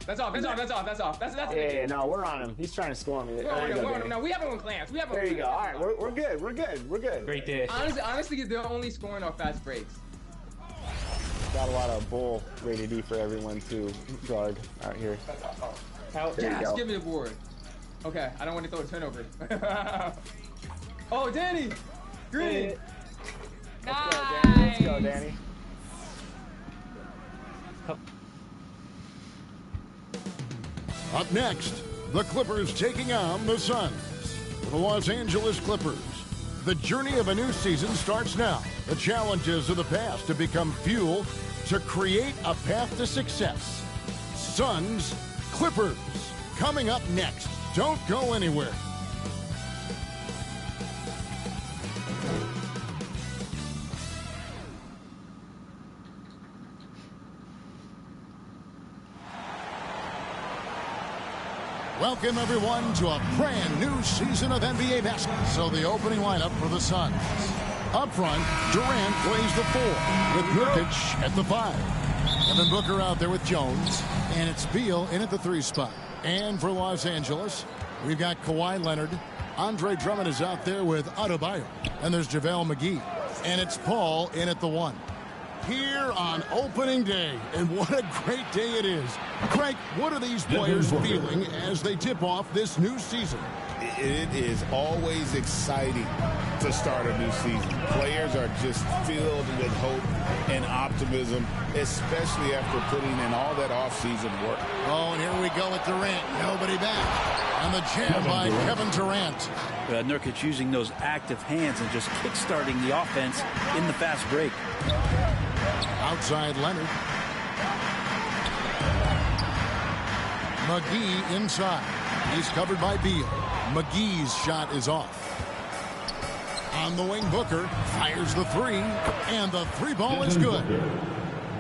That's off. Yeah, no, we're on him. He's trying to score me. No, we haven't won clamps. There you go. All right, we're good. We're good. Great dish. Honestly, they're only scoring off fast breaks. Got a lot of bull rated E for everyone to guard out here. Yes, give me the board. Okay, I don't want to throw a turnover. Oh, Danny! Green! Nice! Let's go, Danny. Up next, the Clippers taking on the Suns. The Los Angeles Clippers. The journey of a new season starts now. The challenges of the past to become fuel to create a path to success. Suns, Clippers, coming up next. Don't go anywhere. Welcome, everyone, to a brand new season of NBA basketball. So the opening lineup for the Suns. Up front, Durant plays the 4 with Nurkic at the 5. Devin Booker out there with Jones, and it's Beal in at the 3 spot. And for Los Angeles, we've got Kawhi Leonard. Andre Drummond is out there with Adebayo. And there's JaVale McGee. And it's Paul in at the 1. Here on opening day, and what a great day it is. Craig, what are these players feeling as they tip off this new season? It is always exciting to start a new season. Players are just filled with hope and optimism, especially after putting in all that offseason work. Oh, and here we go with Durant. Nobody back. And the jam by Kevin Durant. Nurkic using those active hands and just kick-starting the offense in the fast break. Outside Leonard. McGee inside. He's covered by Beal. McGee's shot is off. On the wing, Booker fires the 3, and the 3-ball is good.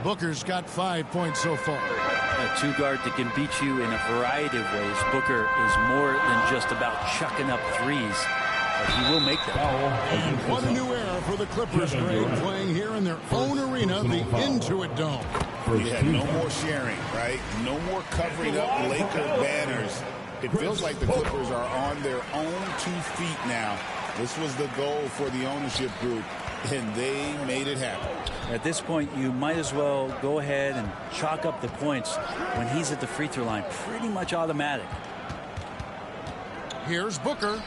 Booker's got 5 points so far. A 2-guard that can beat you in a variety of ways. Booker is more than just about chucking up threes. But he will make them. And what a new era for the Clippers, Greg, playing here in their own arena, the Intuit Dome. Yeah, no more sharing, right? No more covering up Laker banners. It feels like the Clippers are on their own 2 feet now. This was the goal for the ownership group, and they made it happen. At this point, you might as well go ahead and chalk up the points when he's at the free throw line. Pretty much automatic. Here's Booker.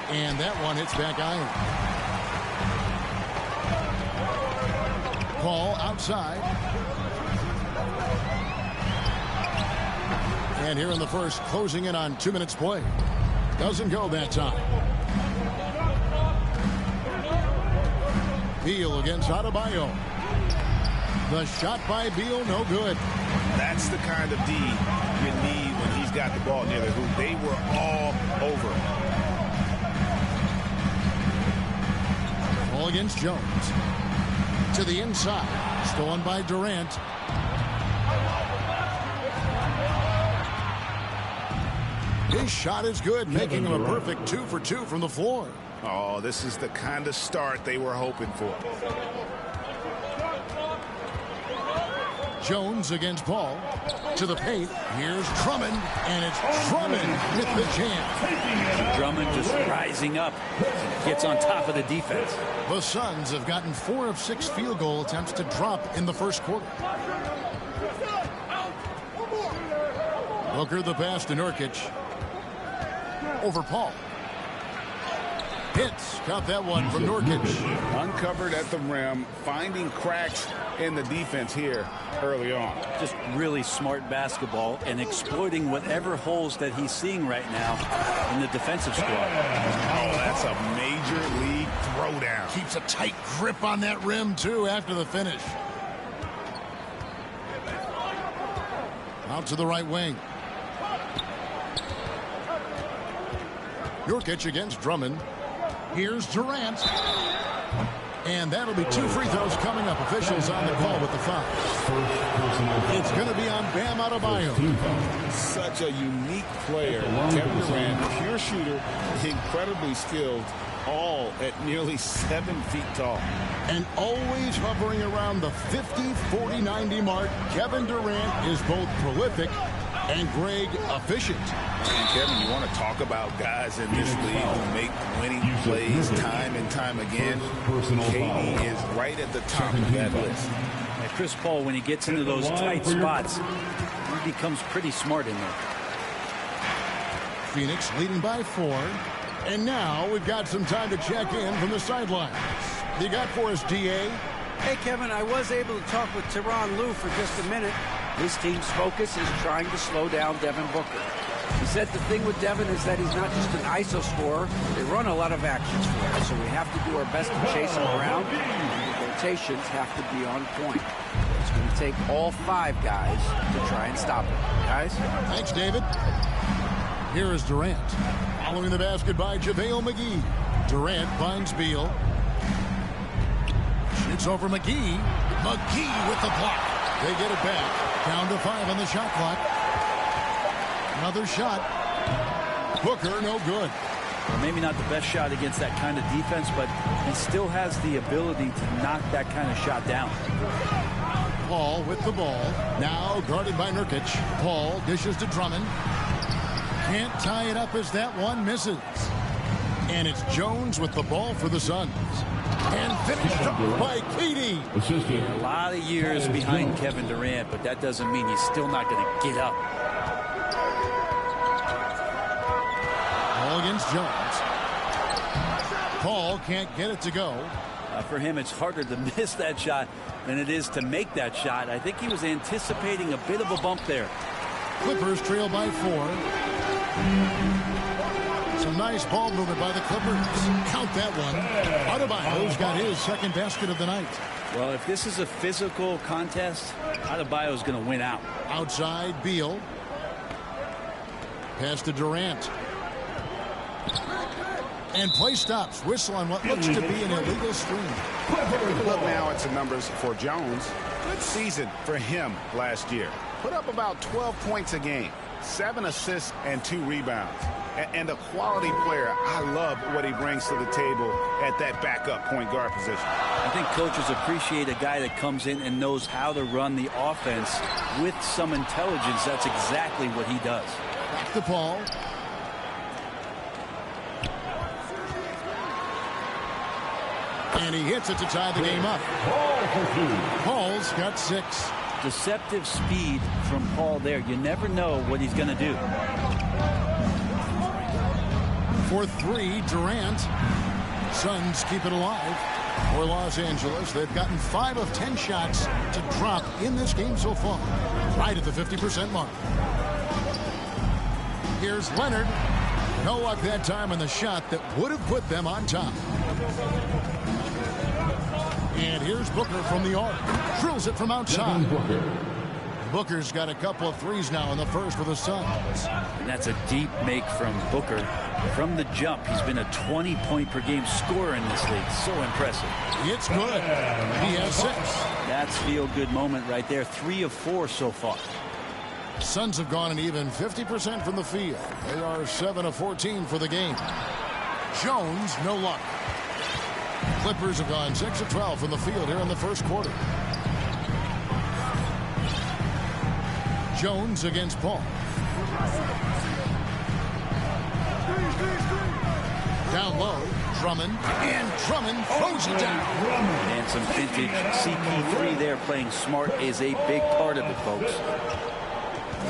And that one hits back iron. Paul outside. And here in the first, closing in on 2 minutes play. Doesn't go that time. Beal against Adebayo. The shot by Beal, no good. That's the kind of D you need when he's got the ball near the hoop. They were all over him. Ball against Jones. To the inside. Stolen by Durant. His shot is good, making him a perfect 2 for 2 from the floor. Oh, this is the kind of start they were hoping for. Jones against Paul. To the paint. Here's Drummond, and it's Drummond with the jam. Drummond just rising up. Gets on top of the defense. The Suns have gotten 4 of 6 field goal attempts to drop in the first quarter. Booker the pass to Nurkic. Over Paul. Hits. Got that one from Nurkic. Uncovered at the rim, finding cracks in the defense here early on. Just really smart basketball and exploiting whatever holes that he's seeing right now in the defensive squad. Oh, that's a major league throwdown. Keeps a tight grip on that rim, too, after the finish. Out to the right wing. Nurkic against Drummond. Here's Durant. And that'll be 2 free throws coming up. Officials on the call with the foul. It's going to be on Bam Adebayo. Such a unique player. Kevin Durant, pure shooter, incredibly skilled, all at nearly 7 feet tall. And always hovering around the 50, 40, 90 mark. Kevin Durant is both prolific and Greg efficient. And Kevin, you want to talk about guys in this league who make winning plays time and time again. KD is right at the top of that list. And Chris Paul, when he gets into those tight spots, he becomes pretty smart in there. Phoenix leading by 4. And now we've got some time to check in from the sidelines. You got for us, DA? Hey, Kevin, I was able to talk with Tyronn Lue for just a minute. His team's focus is trying to slow down Devin Booker. He said the thing with Devin is that he's not just an ISO scorer. They run a lot of actions for him, so we have to do our best to chase him around, and the rotations have to be on point. It's going to take all 5 guys to try and stop him. Guys? Thanks, David. Here is Durant. Following the basket by JaVale McGee. Durant finds Beal. Shoots over McGee. McGee with the block. They get it back. Down to 5 on the shot clock. Another shot. Booker, no good. Well, maybe not the best shot against that kind of defense, but he still has the ability to knock that kind of shot down. Paul with the ball. Now guarded by Nurkic. Paul dishes to Drummond. Can't tie it up as that one misses. And it's Jones with the ball for the Suns. And finished up by KD. A lot of years behind Kevin Durant, but that doesn't mean he's still not going to get up. Ball against Jones. Paul can't get it to go. For him, it's harder to miss that shot than it is to make that shot. I think he was anticipating a bit of a bump there. Clippers trail by 4. Some nice ball movement by the Clippers. Count that one. Adebayo's got his second basket of the night. Well, if this is a physical contest, Adebayo's going to win out. Outside, Beal. Pass to Durant. And play stops. Whistle on what looks to be an illegal screen. Look now at some numbers for Jones. Good season for him last year. Put up about 12 points a game, 7 assists and 2 rebounds. And a quality player. I love what he brings to the table at that backup point guard position. I think coaches appreciate a guy that comes in and knows how to run the offense with some intelligence. That's exactly what he does. Back to Paul. And he hits it to tie the game up. Paul's got 6. Deceptive speed from Paul there. You never know what he's going to do. For 3, Durant. Suns keep it alive. For Los Angeles, they've gotten 5 of 10 shots to drop in this game so far. Right at the 50% mark. Here's Leonard. No luck that time on the shot that would have put them on top. And here's Booker from the arc. Drills it from outside. Booker's got a couple of threes now in the first for the Suns. And that's a deep make from Booker. From the jump, he's been a 20-point-per-game scorer in this league. So impressive. It's good. He has 6. That's feel-good moment right there. 3 of 4 so far. Suns have gone an even 50% from the field. They are 7 of 14 for the game. Jones, no luck. Clippers have gone 6 of 12 from the field here in the first quarter. Jones against Paul. Down low, Drummond, and Drummond throws it down. And some vintage CP3 there, playing smart is a big part of it, folks.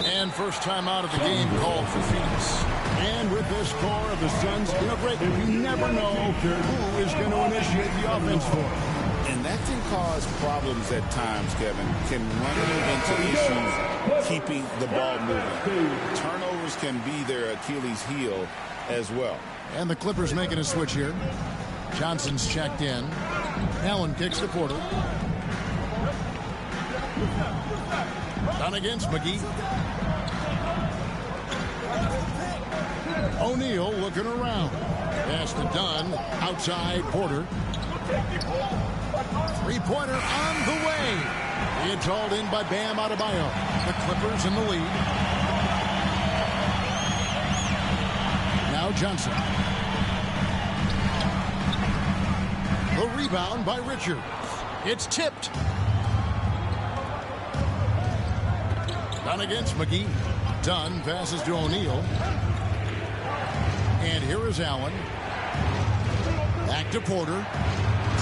And first time out of the game called for Phoenix. And with this score of the Suns in a break, you never know who is going to initiate the offense for them. And that can cause problems at times, Kevin. Can run into issues keeping the ball moving. Turnovers can be their Achilles heel as well. And the Clippers making a switch here. Johnson's checked in. Allen kicks to Porter. Done against McGee. O'Neal looking around. Pass to Dunn. Outside Porter. Three-pointer on the way. It's hauled in by Bam Adebayo. The Clippers in the lead. Now Johnson. The rebound by Richards. It's tipped. Dunn against McGee. Dunn passes to O'Neal. And here is Allen. Back to Porter.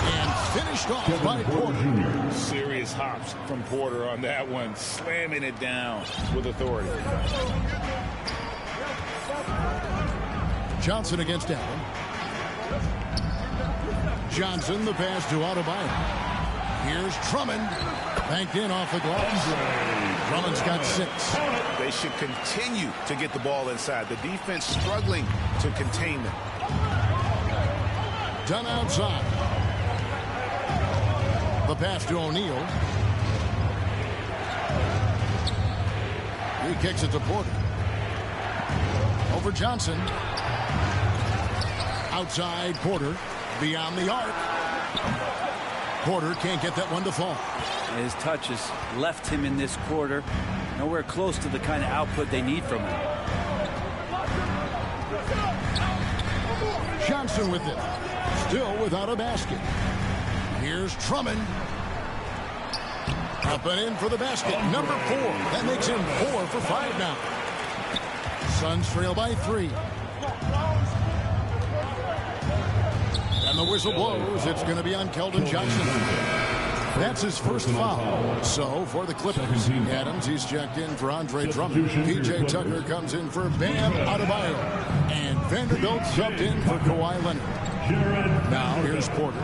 And finished off by Porter. Serious hops from Porter on that one. Slamming it down with authority. Johnson against Allen. Johnson, the pass to Adebayo. Here's Drummond. Banked in off the glass. Drummond's got 6. They should continue to get the ball inside. The defense struggling to contain them. Done outside. The pass to O'Neal. He kicks it to Porter. Over Johnson. Outside Porter. Beyond the arc. Porter can't get that one to fall. His touch has left him in this quarter. Nowhere close to the kind of output they need from him. Johnson with it. Still without a basket. Here's Drummond. Up and in for the basket. Number 4. That makes him 4 for 5 now. Suns trail by 3. And the whistle blows. It's going to be on Keldon Johnson. That's his first foul. So for the Clippers, Adams, he's checked in for Andre Drummond. P.J. Tucker comes in for Bam Adebayo. And Vanderbilt subbed in for Kawhi Leonard. Now here's Porter.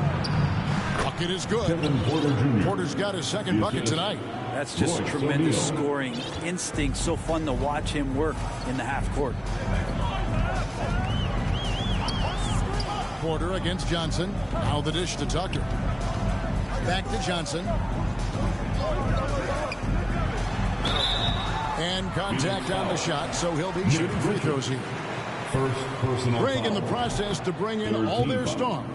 Bucket is good. Porter's got his second bucket tonight. That's just tremendous scoring instinct. So fun to watch him work in the half court. Porter against Johnson. Now the dish to Tucker. Back to Johnson. And contact on the shot, so he'll be shooting free throws here. Craig in the process to bring in all their stars.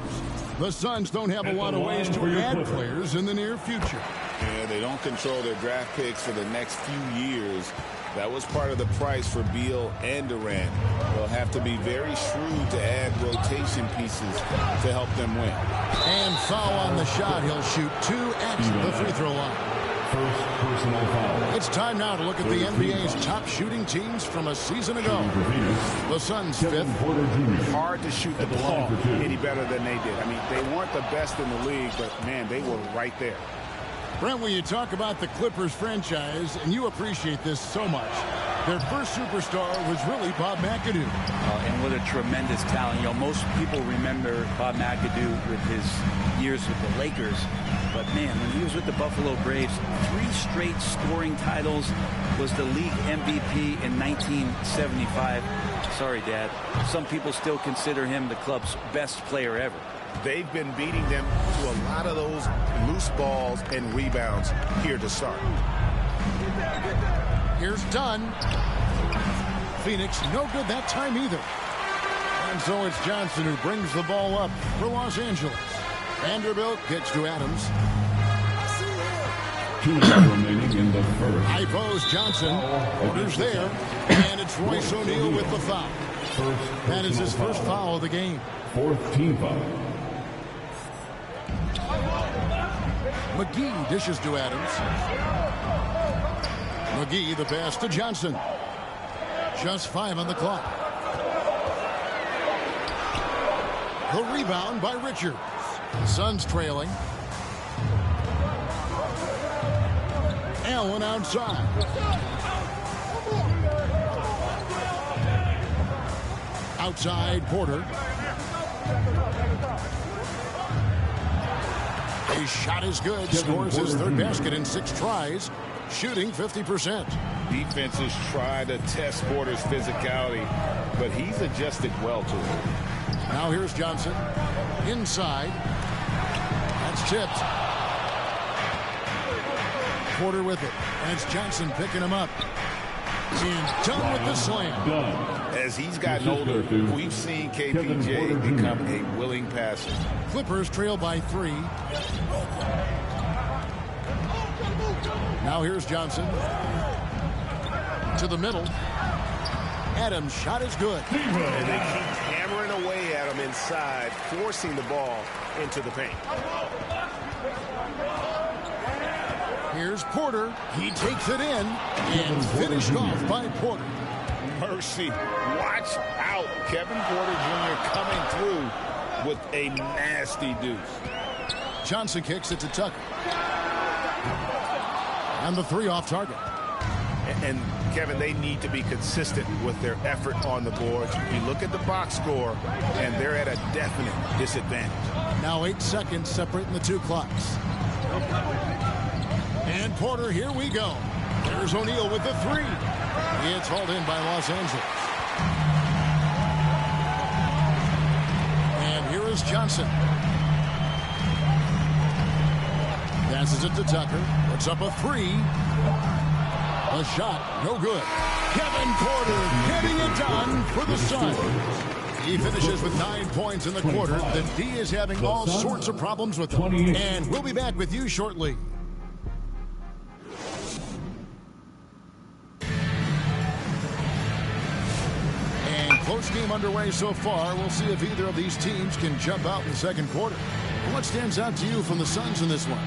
The Suns don't have a lot of ways to add players in the near future. Yeah, they don't control their draft picks for the next few years. That was part of the price for Beal and Durant. They'll have to be very shrewd to add rotation pieces to help them win. And foul on the shot. He'll shoot 2 at the free throw line. First personal foul. It's time now to look at the NBA's top shooting teams from a season ago. The Suns 5th. Hard to shoot the ball any better than they did. I mean, they weren't the best in the league, but, man, they were right there. Brent, when you talk about the Clippers franchise, and you appreciate this so much, Their first superstar was really Bob McAdoo. And what a tremendous talent. You know, most people remember Bob McAdoo with his years with the Lakers. But, man, when he was with the Buffalo Braves, 3 straight scoring titles, was the league MVP in 1975. Sorry, Dad. Some people still consider him the club's best player ever. They've been beating them to a lot of those loose balls and rebounds here to start. Here's Dunn. Phoenix no good that time either. And so it's Johnson who brings the ball up for Los Angeles. Vanderbilt kicks to Adams. 2 remaining in the first. High post Johnson. Orders there. And it's Royce O'Neal with the foul. That is his first foul of the game. 4th team foul. McGee dishes to Adams. McGee the pass to Johnson. Just 5 on the clock. The rebound by Richards. Suns trailing. Allen outside. Outside Porter. His shot is good. Scores his 3rd basket in 6 tries. Shooting 50%. Defenses try to test Porter's physicality, but he's adjusted well to it. Now here's Johnson. Inside. That's tipped. Porter with it. And it's Johnson picking him up. And done with the slam. As he's gotten older, we've seen KPJ become a willing passer. Clippers trail by 3. Now here's Johnson. To the middle. Adams' shot is good. And they keep hammering away at him inside, forcing the ball into the paint. Here's Porter. He takes it in and finished off by Porter. Mercy. Watch out. Kevin Porter Jr. coming through with a nasty deuce. Johnson kicks it to Tucker. And the 3 off target. And Kevin, they need to be consistent with their effort on the boards. You look at the box score, and they're at a definite disadvantage. Now 8 seconds separating the 2 clocks. And Porter, here we go. There's O'Neal with the 3. It's hauled in by Los Angeles. And here is Johnson. Passes it to Tucker. Puts up a 3. A shot, no good. Kevin Porter getting it done for the Suns. He finishes with 9 points in the quarter. The D is having all sorts of problems with them. And we'll be back with you shortly. And close game underway so far. We'll see if either of these teams can jump out in the second quarter. What stands out to you from the Suns in this one?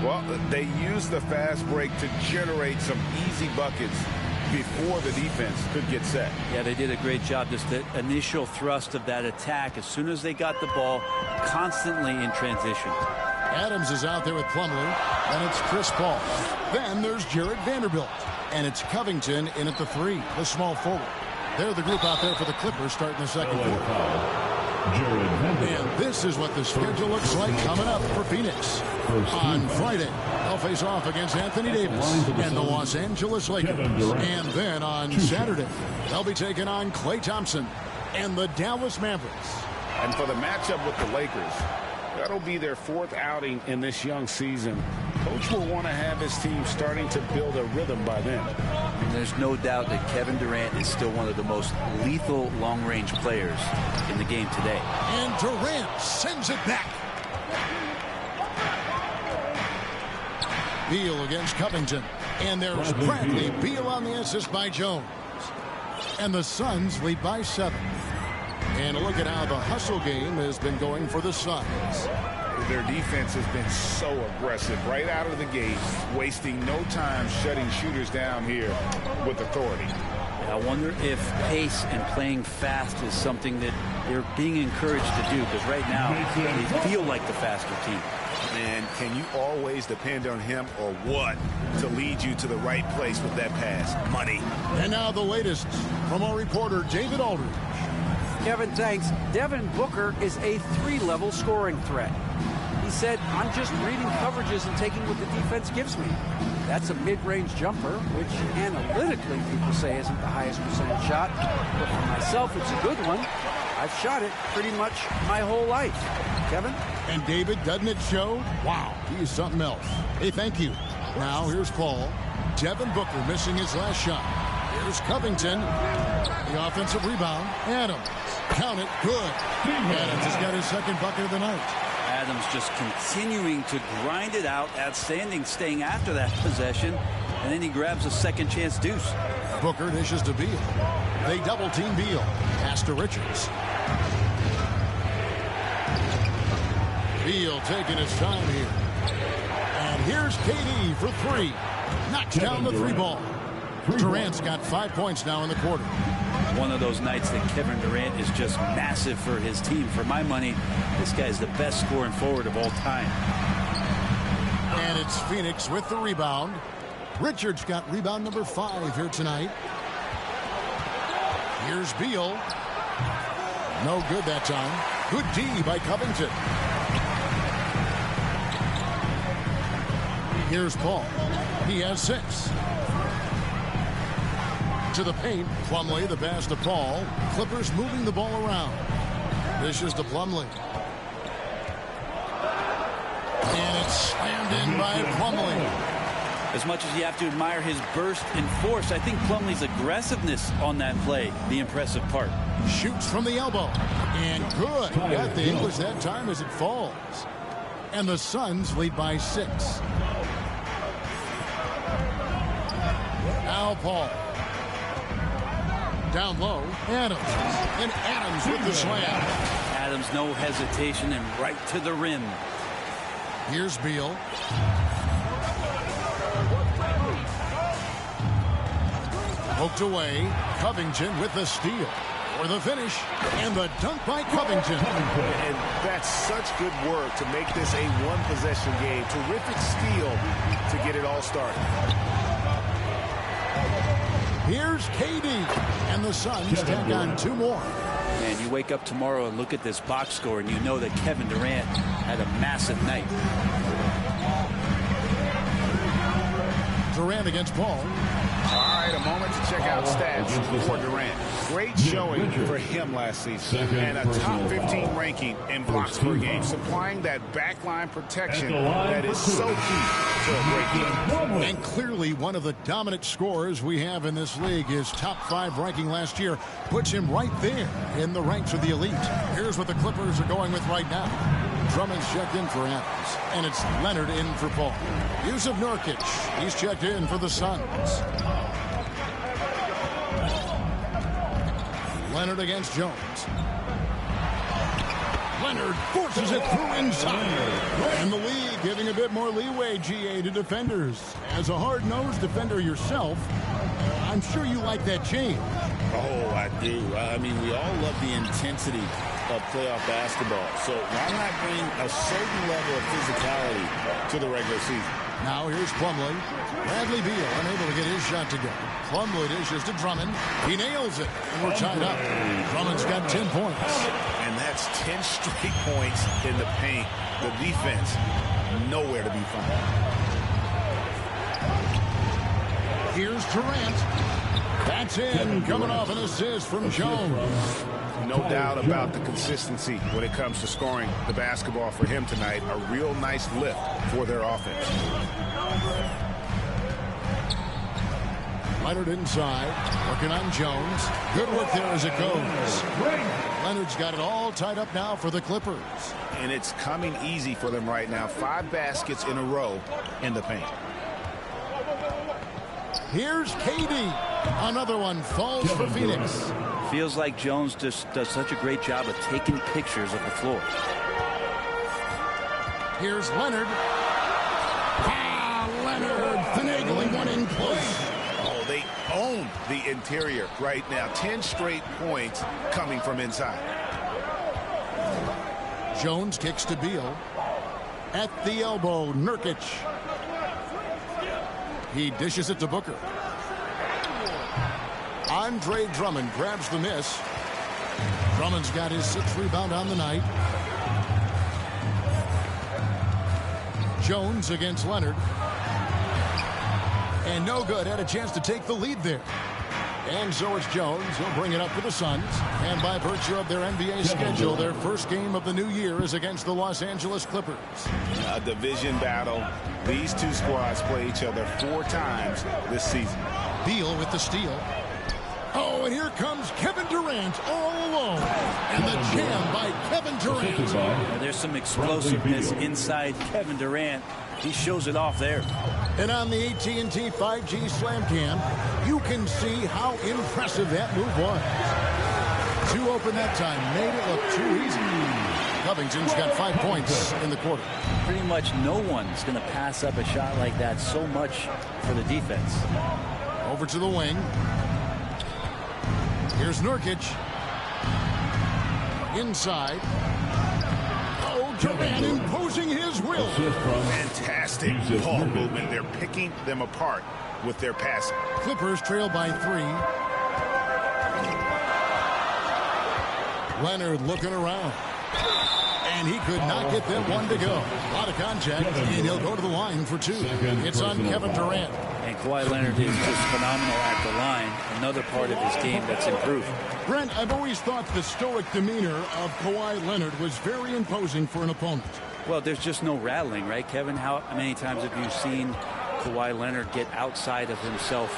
Well, they used the fast break to generate some easy buckets before the defense could get set. Yeah, they did a great job. Just the initial thrust of that attack, as soon as they got the ball, constantly in transition. Adams is out there with Plumlee, and it's Chris Paul. Then there's Jared Vanderbilt, and it's Covington in at the 3, the small forward. They're the group out there for the Clippers starting the second quarter. And this is what the schedule looks like coming up for Phoenix. On Friday, they'll face off against Anthony Davis and the Los Angeles Lakers. And then on Saturday, they'll be taking on Klay Thompson and the Dallas Mavericks. And for the matchup with the Lakers, that'll be their 4th outing in this young season. Coach will want to have his team starting to build a rhythm by then. And there's no doubt that Kevin Durant is still one of the most lethal long-range players in the game today. And Durant sends it back. Beal against Covington. And there's Bradley Beal on the assist by Jones. And the Suns lead by 7. And look at how the hustle game has been going for the Suns. Their defense has been so aggressive right out of the gate, wasting no time shutting shooters down here with authority. I wonder if pace and playing fast is something that they're being encouraged to do, because right now they feel like the faster team. And can you always depend on him or what to lead you to the right place with that pass? Money. And now the latest from our reporter, David Aldridge. Kevin, thanks. Devin Booker is a 3-level scoring threat. He said, I'm just reading coverages and taking what the defense gives me. That's a mid-range jumper, which analytically people say isn't the highest percentage shot. But for myself, it's a good one. I've shot it pretty much my whole life. Kevin? And David, doesn't it show? Wow, he is something else. Hey, thank you. Now here's Paul. Devin Booker missing his last shot. Here's Covington. The offensive rebound. Adams. Count it. Good. Adams has got his second bucket of the night. Adams just continuing to grind it out. Outstanding staying after that possession. And then he grabs a second chance deuce. Booker dishes to Beal. They double team Beal. Pass to Richards. Beal taking his time here. And here's KD for 3. Knocks down the 3 ball. Durant's got 5 points now in the quarter. One of those nights that Kevin Durant is just massive for his team. For my money, this guy's the best scoring forward of all time. And it's Phoenix with the rebound. Richards got rebound number 5 here tonight. Here's Beal. No good that time. Good D by Covington. Here's Paul. He has 6. To the paint. Plumlee, the pass to Paul. Clippers moving the ball around. Dishes to Plumlee. And it's slammed in by Plumlee. As much as you have to admire his burst and force, I think Plumlee's aggressiveness on that play, the impressive part. Shoots from the elbow. And good. Got the English that time as it falls. And the Suns lead by 6. Now Paul. Down low. Adams. And Adams with the slam. Adams, no hesitation, and right to the rim. Here's Beal. Poked away. Covington with the steal. For the finish. And the dunk by Covington. And that's such good work to make this a one-possession game. Terrific steal to get it all started. Here's KD. And the Suns tack on 2 more. Man, you wake up tomorrow and look at this box score, and you know that Kevin Durant had a massive night. Durant against Paul. All right, a moment to check out stats for Durant. Great showing for him last season. And a top 15 ranking in blocks per game, supplying that backline protection that is so key to a great game. And clearly one of the dominant scorers we have in this league. His top 5 ranking last year puts him right there in the ranks of the elite. Here's what the Clippers are going with right now. Drummond's checked in for Adams. And it's Leonard in for Paul. Yusuf Nurkic. He's checked in for the Suns. Leonard against Jones. Leonard forces it through inside. And the league giving a bit more leeway, GA, to defenders. As a hard-nosed defender yourself, I'm sure you like that change. Oh, I do. I mean, we all love the intensity of playoff basketball. So why not bring a certain level of physicality to the regular season? Now here's Plumlee. Bradley Beal unable to get his shot to go. Plumlee dishes to Drummond. He nails it. And we're tied up. Drummond's got 10 points. And that's 10 straight points in the paint. The defense, nowhere to be found. Here's Durant. That's in. Coming off an assist from Jones. No doubt about the consistency when it comes to scoring the basketball for him tonight. A real nice lift for their offense. Leonard inside. Working on Jones. Good work there as it goes. Leonard's got it all tied up now for the Clippers. And it's coming easy for them right now. 5 baskets in a row in the paint. Here's KD. Another one falls for Phoenix. Feels like Jones just does such a great job of taking pictures of the floor. Here's Leonard. Leonard finagling one in close. Oh, they own the interior right now. 10 straight points coming from inside. Jones kicks to Beal. At the elbow, Nurkic. He dishes it to Booker. Andre Drummond grabs the miss. Drummond's got his 6th rebound on the night. Jones against Leonard. And no good. Had a chance to take the lead there. And so it's Jones. He'll bring it up for the Suns. And by virtue of their NBA schedule, their first game of the new year is against the Los Angeles Clippers. A division battle. These two squads play each other 4 times this season. Beal with the steal. Oh, and here comes Kevin Durant all alone. And the jam by Kevin Durant. Yeah, there's some explosiveness inside Kevin Durant. He shows it off there. And on the AT&T 5G Slam Cam, you can see how impressive that move was. Too open that time. Made it look too easy. Covington's got 5 points in the quarter. Pretty much no one's going to pass up a shot like that so much for the defense. Over to the wing. Here's Nurkic. Inside. Oh, Durant imposing his will. Fantastic ball movement. They're picking them apart with their passing. Clippers trail by 3. Leonard looking around. And he could not get them one to go. A lot of contact, and he'll go to the line for 2. It's on Kevin Durant. And Kawhi Leonard is just phenomenal at the line. Another part of his game that's improved. Brent, I've always thought the stoic demeanor of Kawhi Leonard was very imposing for an opponent. Well, there's just no rattling, right, Kevin? How many times have you seen Kawhi Leonard get outside of himself,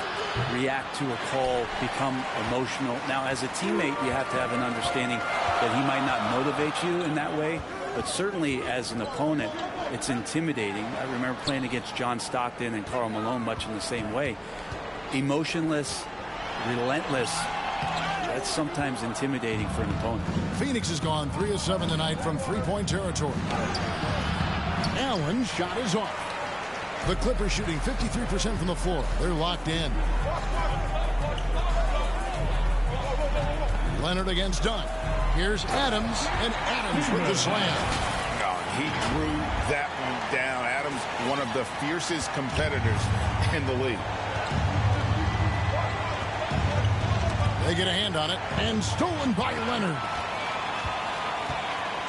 react to a call, become emotional? Now, as a teammate, you have to have an understanding that he might not motivate you in that way, but certainly as an opponent, it's intimidating. I remember playing against John Stockton and Karl Malone much in the same way. Emotionless, relentless. That's sometimes intimidating for an opponent. Phoenix has gone 3 of 7 tonight from 3-point territory. Allen's shot is off. The Clippers shooting 53% from the floor. They're locked in. Leonard against Dunn. Here's Adams, and Adams with the slam. He drew that one down. Adams, one of the fiercest competitors in the league. They get a hand on it, and stolen by Leonard.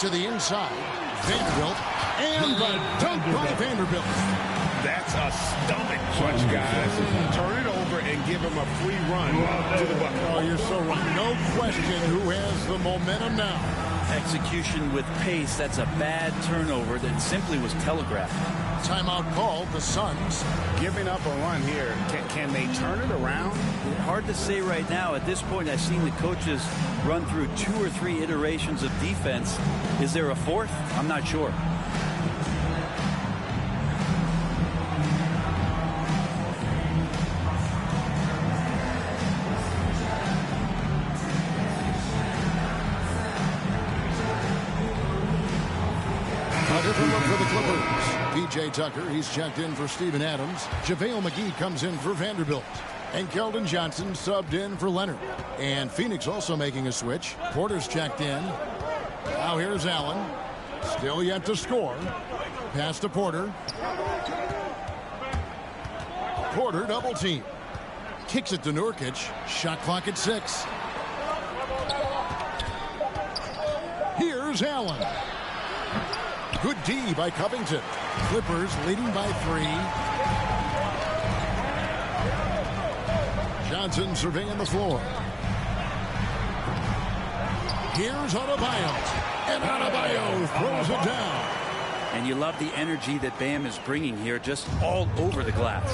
To the inside, Vanderbilt, and the dunk by Vanderbilt. That's a stomach punch, guys. Turn it over and give him a free run to the bucket. Oh, you're so right. No question who has the momentum now. Execution with pace. That's a bad turnover that simply was telegraphed. Timeout called. The Suns giving up a run here. Can they turn it around? Hard to say right now. At this point, I've seen the coaches run through 2 or 3 iterations of defense. Is there a 4th? I'm not sure. Different look for the Clippers. P.J. Tucker, he's checked in for Steven Adams. JaVale McGee comes in for Vanderbilt. And Keldon Johnson subbed in for Leonard. And Phoenix also making a switch. Porter's checked in. Now here's Allen. Still yet to score. Pass to Porter. Porter double team. Kicks it to Nurkic. Shot clock at 6. Here's Allen. Good D by Covington. Clippers leading by 3. Johnson surveying the floor. Here's Adebayo. And Adebayo throws it down. And you love the energy that Bam is bringing here, just all over the glass.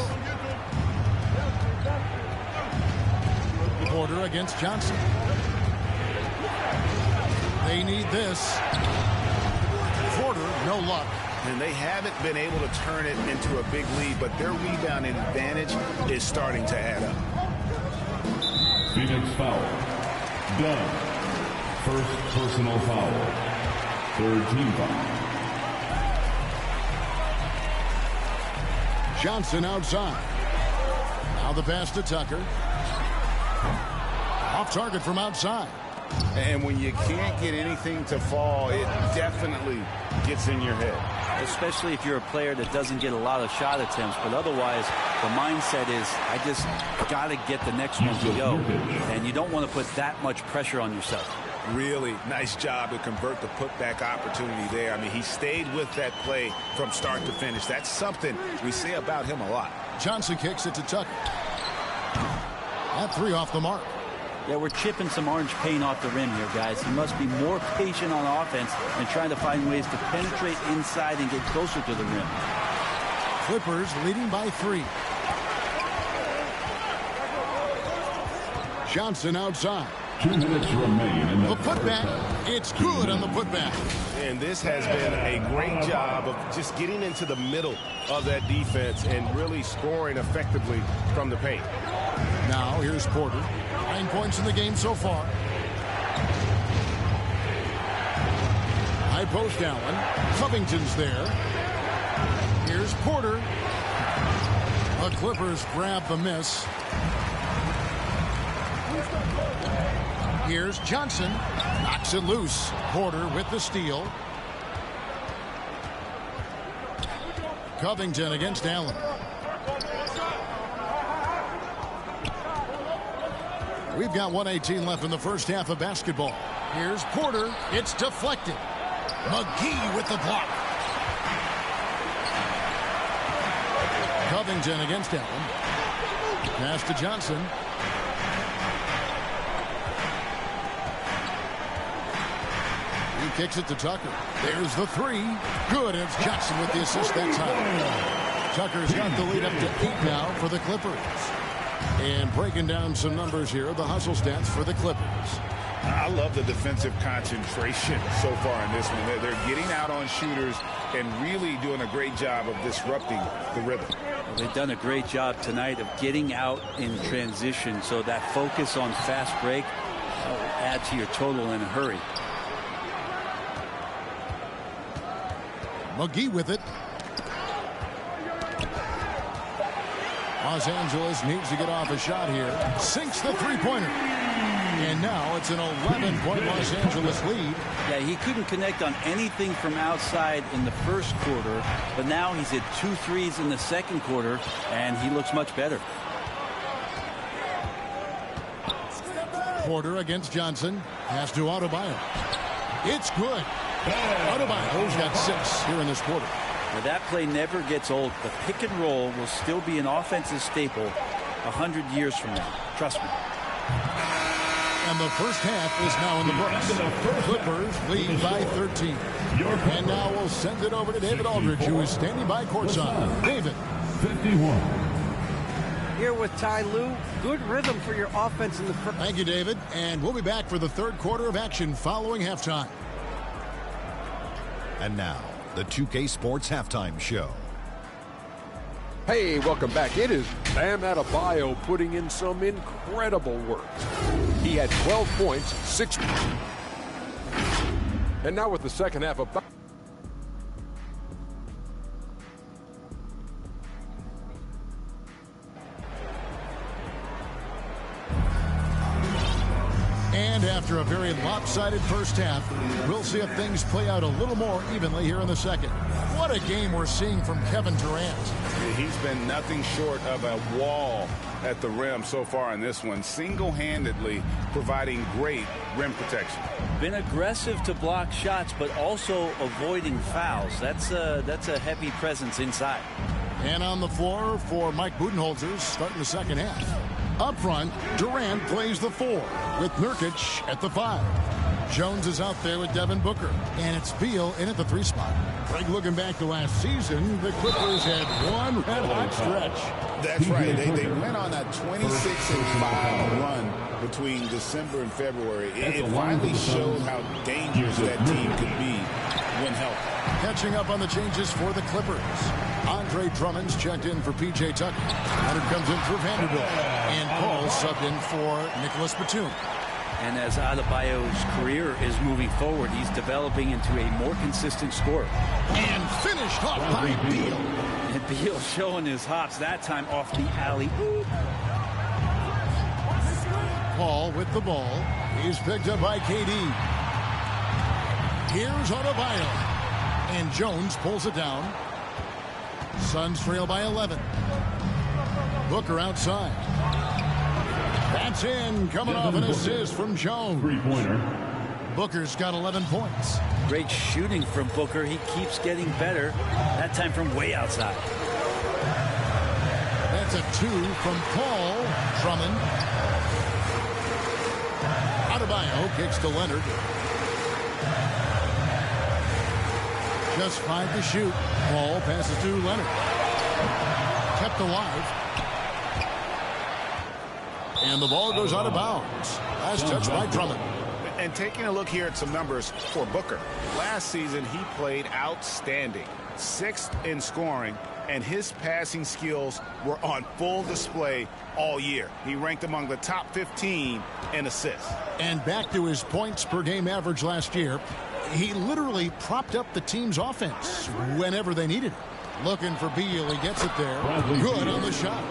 Porter against Johnson. They need this. Porter, no luck. And they haven't been able to turn it into a big lead, but their rebounding advantage is starting to add up. Phoenix foul. Dunn. First personal foul. Third team foul. Johnson outside. Now the pass to Tucker. Off target from outside. And when you can't get anything to fall, it definitely gets in your head. Especially if you're a player that doesn't get a lot of shot attempts. But otherwise, the mindset is, I just got to get the next one to go. And you don't want to put that much pressure on yourself. Really nice job to convert the putback opportunity there. I mean, he stayed with that play from start to finish. That's something we say about him a lot. Johnson kicks it to Tucker. That 3 off the mark. Yeah, we're chipping some orange paint off the rim here, guys. He must be more patient on offense and trying to find ways to penetrate inside and get closer to the rim. Clippers leading by 3. Johnson outside. 2 minutes remain in The putback. It's good on the putback. And this has been a great job of just getting into the middle of that defense and really scoring effectively from the paint. Now here's Porter. 9 points in the game so far. High post Allen. Covington's there. Here's Porter. The Clippers grab the miss. Here's Johnson. Knocks it loose. Porter with the steal. Covington against Allen. We've got 1:18 left in the first half of basketball. Here's Porter. It's deflected. McGee with the block. Covington against Allen. Pass to Johnson. He kicks it to Tucker. There's the 3. Good. It's Johnson with the assist that time. Tucker's got the lead up to 8 now for the Clippers. And breaking down some numbers here, the hustle stats for the Clippers. I love the defensive concentration so far in this one. They're getting out on shooters and really doing a great job of disrupting the rhythm. Well, they've done a great job tonight of getting out in transition, so that focus on fast break will add to your total in a hurry. McGee with it. Los Angeles needs to get off a shot here. Sinks the three-pointer. And now it's an 11-point Los Angeles lead. Yeah, he couldn't connect on anything from outside in the first quarter, but now he's hit 2 threes in the second quarter, and he looks much better. Porter against Johnson. Pass to Adebayo. It's good. Adebayo's got 6 here in this quarter. Now, that play never gets old. The pick and roll will still be an offensive staple 100 years from now. Trust me. And the first half is now in the books. Clippers lead by 13. And now we'll send it over to David Aldridge, who is standing by courtside. David. 51. Here with Ty Lue. Good rhythm for your offense in the first. Thank you, David. And we'll be back for the third quarter of action following halftime. And now, the 2K Sports Halftime Show. Hey, welcome back. It is Bam Adebayo putting in some incredible work. He had 12 points, 6. And now with the second half of... And after a very lopsided first half, we'll see if things play out a little more evenly here in the second. What a game we're seeing from Kevin Durant. He's been nothing short of a wall at the rim so far in this one, single-handedly providing great rim protection. Been aggressive to block shots, but also avoiding fouls. That's a heavy presence inside. And on the floor for Mike Budenholzer starting the second half. Up front, Durant plays the 4 with Nurkic at the 5. Jones is out there with Devin Booker, and it's Beal in at the 3 spot. Greg, looking back to last season, the Clippers had one red-hot stretch. That's right. They went on a 26-5 run between December and February. It finally showed how dangerous that team could be when healthy. Catching up on the changes for the Clippers. Andre Drummond's checked in for P.J. Tucker. Hunter comes in for Vanderbilt. And Paul subbed in for Nicholas Batum. And as Adebayo's career is moving forward, he's developing into a more consistent scorer. And finished off by Beal. And Beal showing his hops, that time off the alley-oop. Paul with the ball. He's picked up by KD. Here's Adebayo. And Jones pulls it down. Suns trail by 11. Booker outside. That's in. Coming off an assist from Jones. Three-pointer. Booker's got 11 points. Great shooting from Booker. He keeps getting better. That time from way outside. That's a 2 from Paul. Drummond. Adebayo kicks to Leonard. Just 5 to shoot. Paul passes to Leonard. Kept alive. And the ball goes out of bounds. Last touch by Drummond. And taking a look here at some numbers for Booker. Last season, he played outstanding. 6th in scoring, and his passing skills were on full display all year. He ranked among the top 15 in assists. And back to his points per game average last year, he literally propped up the team's offense whenever they needed it. Looking for Beal, he gets it there. Good on the shot.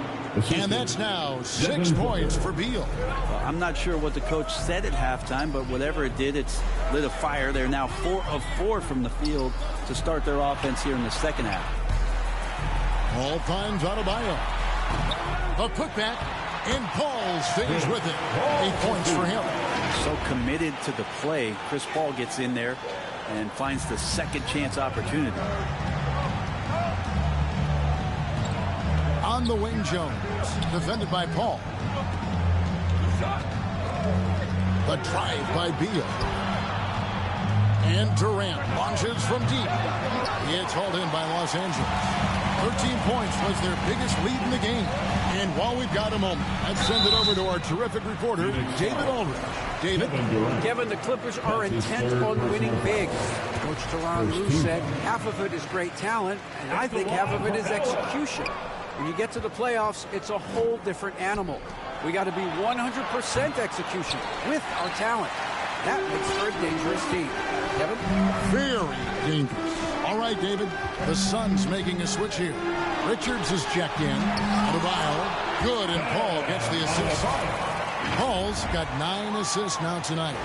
And that's now 6 points for Beal. Well, I'm not sure what the coach said at halftime, but whatever it did, it's lit a fire. They're now 4 of 4 from the field to start their offense here in the second half. Paul finds Adebayo. A putback, and Paul stays with it. 8 points for him. So committed to the play. Chris Paul gets in there and finds the second chance opportunity. On the wing, Jones, defended by Paul. The drive by Beal. And Durant launches from deep. It's hauled in by Los Angeles. 13 points was their biggest lead in the game. And while we've got a moment, let's send it over to our terrific reporter, David Aldridge. David? Kevin, the Clippers are intent on winning big. Coach Tyronn Lue said half of it is great talent, and I think half of it is execution. When you get to the playoffs, it's a whole different animal. We got to be 100% execution with our talent. That makes for a dangerous team. Kevin? Very dangerous. All right, David. The Suns making a switch here. Richards is checked in. Adebayo, good, and Paul gets the assist. Paul's got 9 assists now tonight.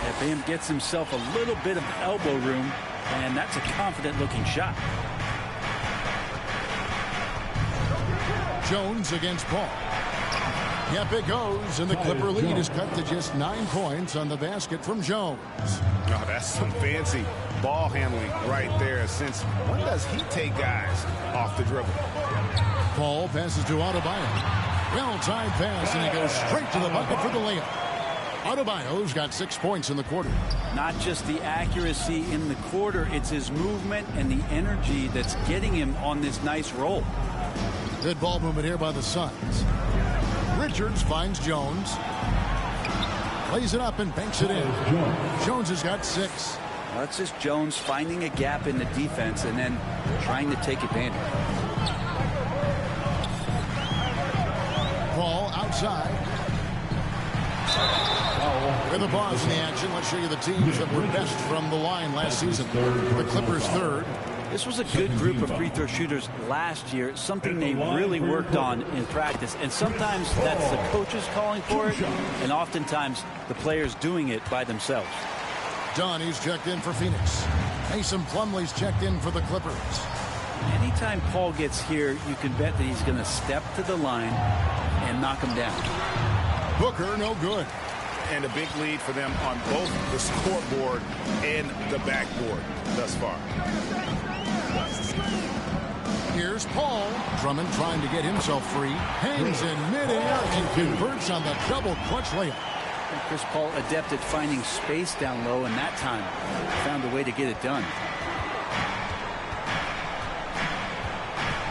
Yeah, Bam gets himself a little bit of elbow room, and that's a confident-looking shot. Jones against Paul. Yep, it goes, and the Clipper lead is cut to just 9 points on the basket from Jones. Oh, that's some fancy ball handling right there. Since when does he take guys off the dribble? Paul passes to Adebayo. Well-timed pass, and he goes straight to the bucket for the layup. Adebayo's got 6 points in the quarter. Not just the accuracy in the quarter, it's his movement and the energy that's getting him on this nice roll. Good ball movement here by the Suns. Richards finds Jones. Plays it up and banks it in. Jones has got 6. Well, that's just Jones finding a gap in the defense and then trying to take advantage. Paul outside. With a pause in the action, let's show you the teams that were best from the line last season. The Clippers third. This was a good group of free throw shooters last year, something they really worked on in practice. And sometimes that's the coaches calling for it, and oftentimes the players doing it by themselves. Donnie's checked in for Phoenix. Mason Plumlee's checked in for the Clippers. Anytime Paul gets here, you can bet that he's going to step to the line and knock him down. Booker, no good. And a big lead for them on both the scoreboard and the backboard thus far. Here's Paul. Drummond trying to get himself free. Hangs in midair and converts on the double clutch layup. And Chris Paul adept at finding space down low, and that time found a way to get it done.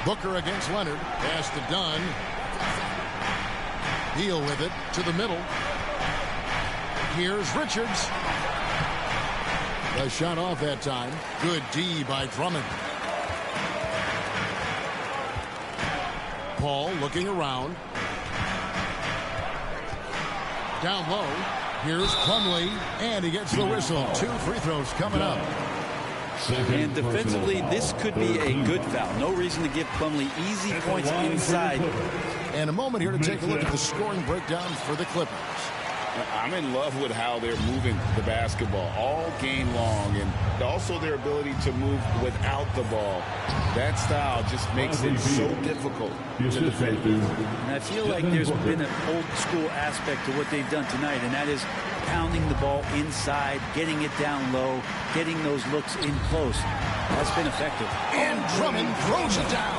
Booker against Leonard. Pass to Dunn. Beal with it to the middle. Here's Richards. A shot off that time. Good D by Drummond. Paul looking around. Down low. Here's Plumlee, and he gets the whistle. 2 free throws coming up. And defensively, this could be a good foul. No reason to give Plumlee easy points inside. And a moment here to take a look at the scoring breakdown for the Clippers. I'm in love with how they're moving the basketball all game long, and also their ability to move without the ball. That style just makes it so difficult to defend. And I feel like there's been an old school aspect to what they've done tonight, and that is pounding the ball inside, getting it down low, getting those looks in close. That's been effective. And Drummond throws it down.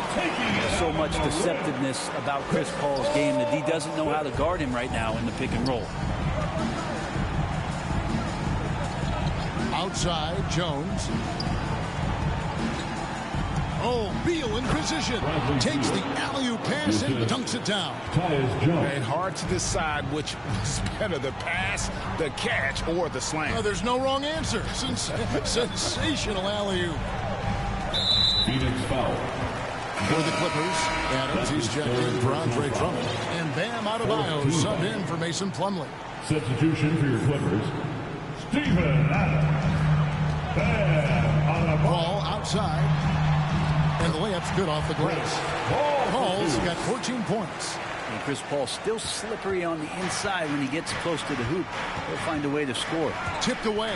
So much deceptiveness about Chris Paul's game that he doesn't know how to guard him right now in the pick and roll. Outside, Jones. Oh, Beal in position. Takes the alley-oop pass and dunks it down. And hard to decide which was better, the pass, the catch, or the slam. There's no wrong answer. Sensational alley-oop. Phoenix foul. For the Clippers, Adams, he's checked in for Andre Drummond. And Bam Adebayo subbed in for Mason Plumlee. Substitution for your Clippers, Steven Adams. Ball outside. And the layup's good off the glass. Paul's got 14 points. And Chris Paul still slippery on the inside when he gets close to the hoop. He'll find a way to score. Tipped away.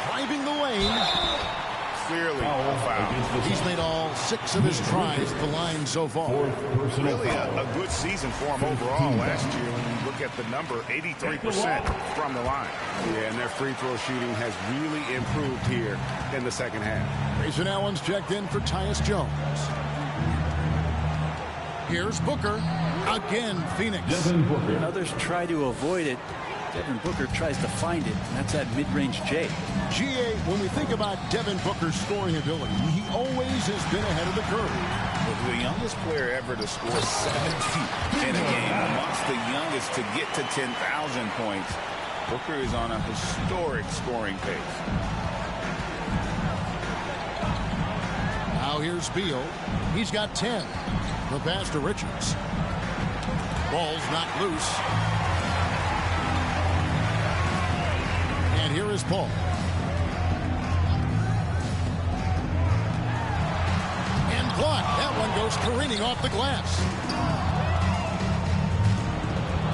Driving the lane. Clearly a foul. He's made all 6 of his tries at the line so far. Really a good season for him overall last year. When you look at the number, 83% from the line. Yeah, and their free throw shooting has really improved here in the second half. Grayson Allen's checked in for Tyus Jones. Here's Booker. Again, Phoenix. And others try to avoid it. Devin Booker tries to find it, and that's that mid-range J. GA, when we think about Devin Booker's scoring ability, he always has been ahead of the curve. The youngest player ever to score 70 in a game, amongst the youngest to get to 10,000 points. Booker is on a historic scoring pace. Now here's Beal. He's got 10. The pass to Richards. Ball's not loose. And here is Paul. And blocked. That one goes careening off the glass.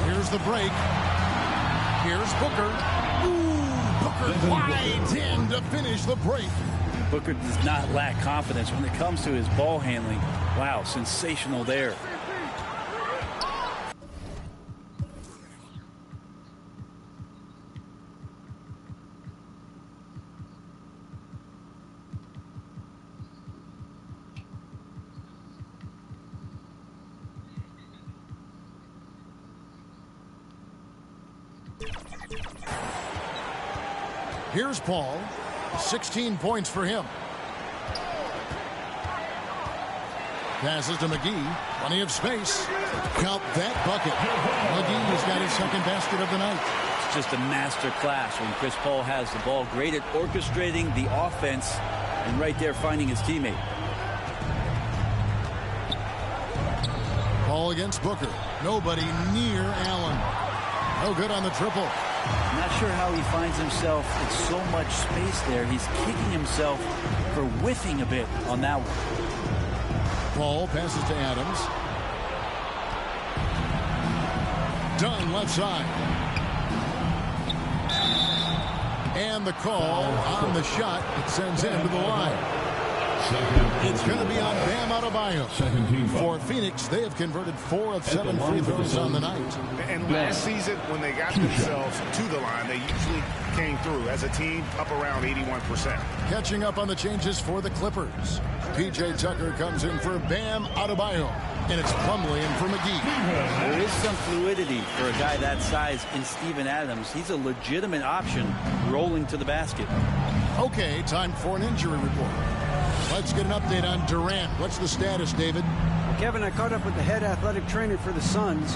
Here's the break. Here's Booker. Ooh, Booker glides in to finish the break. Booker does not lack confidence when it comes to his ball handling. Wow, sensational there. Here's Paul. 16 points for him. Passes to McGee. Plenty of space. Count that bucket. McGee has got his second basket of the night. It's just a master class when Chris Paul has the ball. Great at orchestrating the offense and right there finding his teammate. Paul against Booker. Nobody near Allen. No good on the triple. I'm not sure how he finds himself in so much space there. He's kicking himself for whiffing a bit on that one. Paul passes to Adams. Dunn left side. And the call on the shot. It sends him to the line. It's going to be on Bam Adebayo. For Phoenix, they have converted 4 of 7 free throws on the night. And last season, when they got themselves to the line, they usually came through as a team up around 81%. Catching up on the changes for the Clippers. P.J. Tucker comes in for Bam Adebayo. And it's Plumlee in for McGee. There is some fluidity for a guy that size in Steven Adams. He's a legitimate option rolling to the basket. Okay, time for an injury report. Let's get an update on Durant. What's the status, David? Kevin, I caught up with the head athletic trainer for the Suns.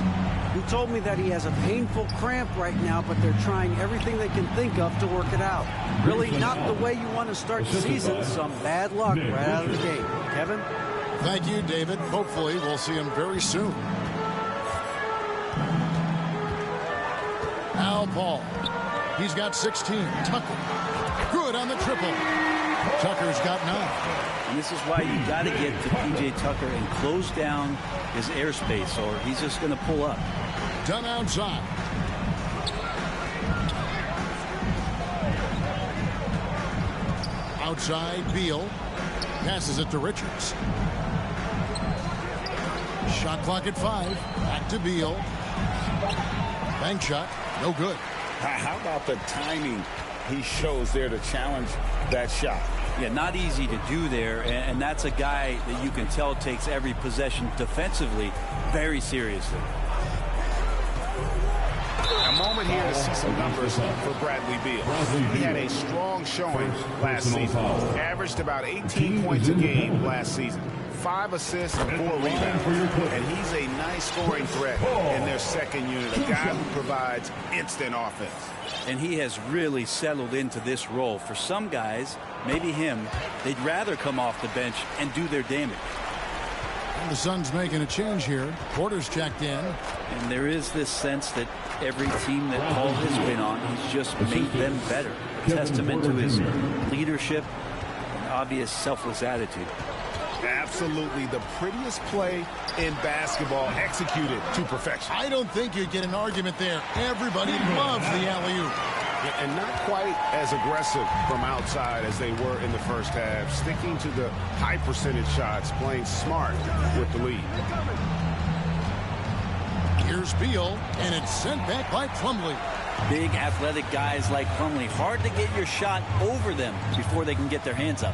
He told me that he has a painful cramp right now, but they're trying everything they can think of to work it out. Really not the way you want to start the season. Some bad luck right out of the gate. Kevin? Thank you, David. Hopefully, we'll see him very soon. Al Paul. He's got 16. Tucker. Good on the triple. Tucker's got 9. And this is why you got to get to P.J. Tucker and close down his airspace, or he's just going to pull up. Done outside. Outside, Beal. Passes it to Richards. Shot clock at 5. Back to Beal. Bank shot. No good. How about the timing he shows there to challenge that shot? Yeah, not easy to do there, and that's a guy that you can tell takes every possession defensively very seriously. A moment here to see some numbers for Bradley Beal. He had a strong showing last season. Averaged about 18 points a game last season. 5 assists and 4 rebounds. And he's a nice scoring threat in their second unit. A guy who provides instant offense. And he has really settled into this role. For some guys, maybe him, they'd rather come off the bench and do their damage. And the Suns making a change here. Porter's checked in. And there is this sense that every team that Paul has been on, he's just made them better. A testament to his leadership and obvious selfless attitude. Absolutely the prettiest play in basketball, executed to perfection. I don't think you get an argument there. Everybody loves the alley-oop. And not quite as aggressive from outside as they were in the first half. Sticking to the high percentage shots, playing smart with the lead. Here's Beal, and it's sent back by Plumlee. Big athletic guys like Plumlee. Hard to get your shot over them before they can get their hands up.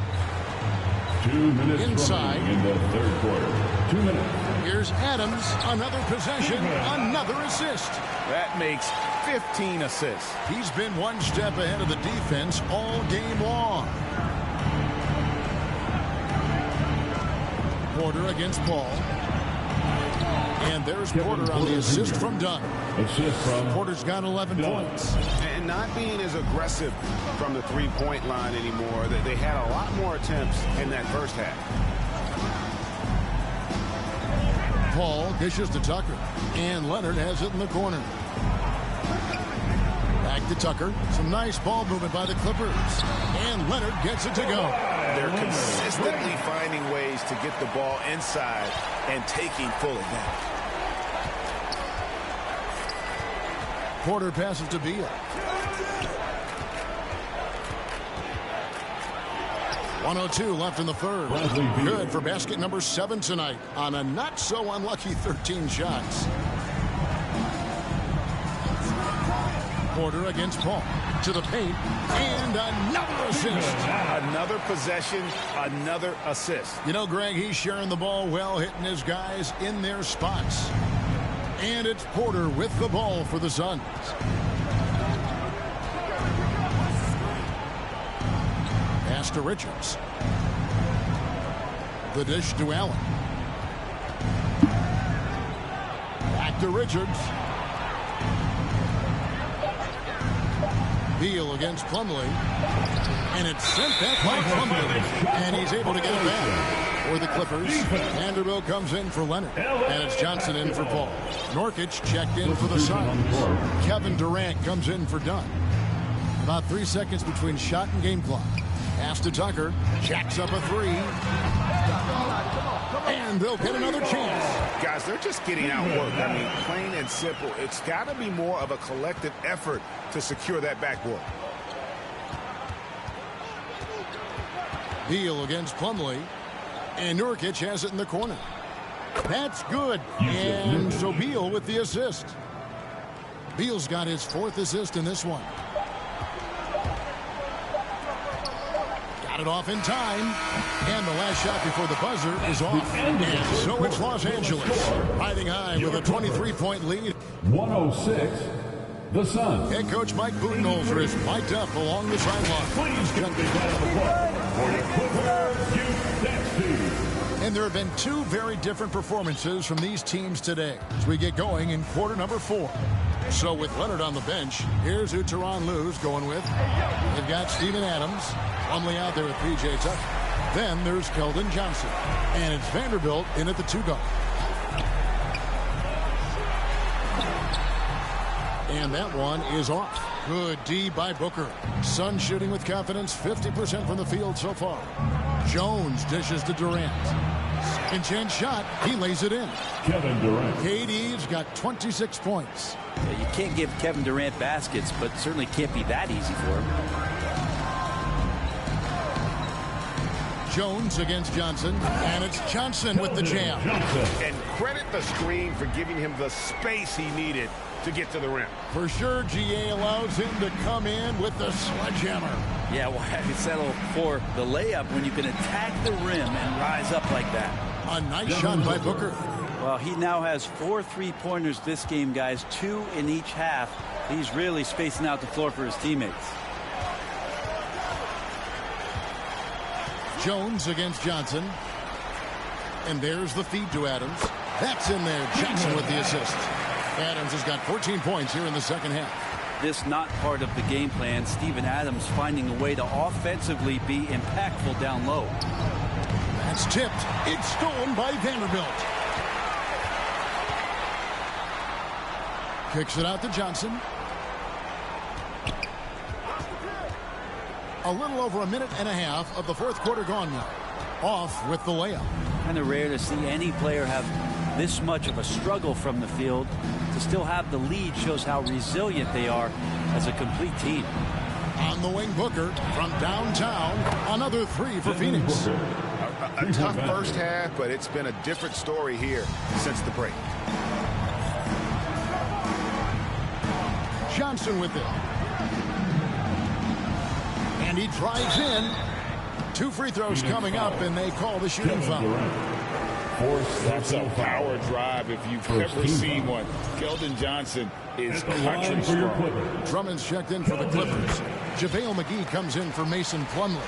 2 minutes inside in the third quarter. 2 minutes. Here's Adams. Another possession. Another assist. That makes 15 assists. He's been one step ahead of the defense all game long. Porter against Paul. And there's Porter on the assist from Dunn. Assist from Porter's got 11 points. And not being as aggressive from the three-point line anymore. They had a lot more attempts in that first half. Paul dishes to Tucker. And Leonard has it in the corner. Back to Tucker. Some nice ball movement by the Clippers. And Leonard gets it to go. They're consistently finding ways to get the ball inside and taking full advantage. Porter passes to Beal. 1:02 left in the third. Good for basket number 7 tonight on a not so unlucky 13 shots. Porter against Paul. To the paint. And another assist. Another possession, another assist. You know, Greg, he's sharing the ball well, hitting his guys in their spots. And it's Porter with the ball for the Suns. Pass to Richards. The dish to Allen. Back to Richards. Beal against Plumlee. And it's sent back by Plumlee. And he's able to get it back. For the Clippers, Vanderbilt comes in for Leonard. And it's Johnson in for Paul. Norkic checked in for the Suns. Kevin Durant comes in for Dunn. About 3 seconds between shot and game clock. Pass to Tucker. Jacks up a 3. And they'll get another chance. Guys, they're just getting outworked. I mean, plain and simple. It's got to be more of a collective effort to secure that backboard. Beal against Plumlee. And Nurkic has it in the corner. That's good. And so Beal with the assist. Beal's got his 4th assist in this one. Got it off in time. And the last shot before the buzzer is off. And so it's Los Angeles riding high with a 23-point lead. 106. The Suns. Head coach Mike Budenholzer is mic'd up along the sideline. Please get the guy on the court for your Clippers Youth Dance Team. And there have been 2 very different performances from these teams today as we get going in quarter number 4. So with Leonard on the bench, here's who Tyronn Lue's going with. They've got Steven Adams, Plumlee out there with P.J. Tucker. Then there's Keldon Johnson. And it's Vanderbilt in at the 2 guard. And that one is off. Good D by Booker. Suns shooting with confidence, 50% from the field so far. Jones dishes to Durant. Intense shot. He lays it in. Kevin Durant. KD's got 26 points. Yeah, you can't give Kevin Durant baskets, but certainly can't be that easy for him. Jones against Johnson, and it's Johnson with the jam. And credit the screen for giving him the space he needed to get to the rim. For sure, GA allows him to come in with the sledgehammer. Yeah, why settle for the layup when you can attack the rim and rise up like that? A nice shot by Booker. Well, he now has 4 3-pointers this game, guys, 2 in each half. He's really spacing out the floor for his teammates. Jones against Johnson. And there's the feed to Adams. That's in there. Johnson with the assist. Adams has got 14 points here in the second half. This not part of the game plan. Steven Adams finding a way to offensively be impactful down low. That's tipped. It's stolen by Vanderbilt. Kicks it out to Johnson. A little over a minute and a half of the fourth quarter gone now. Off with the layup. Kind of rare to see any player have this much of a struggle from the field. To still have the lead shows how resilient they are as a complete team. On the wing, Booker from downtown. Another 3 for Phoenix. A tough first half, but it's been a different story here since the break. Johnson with it. And he drives in. 2 free throws coming up, and they call the shooting foul. That's a power drive if you've ever seen one. Keldon Johnson is country strong. Drummond's checked in for the Clippers. JaVale McGee comes in for Mason Plumlee.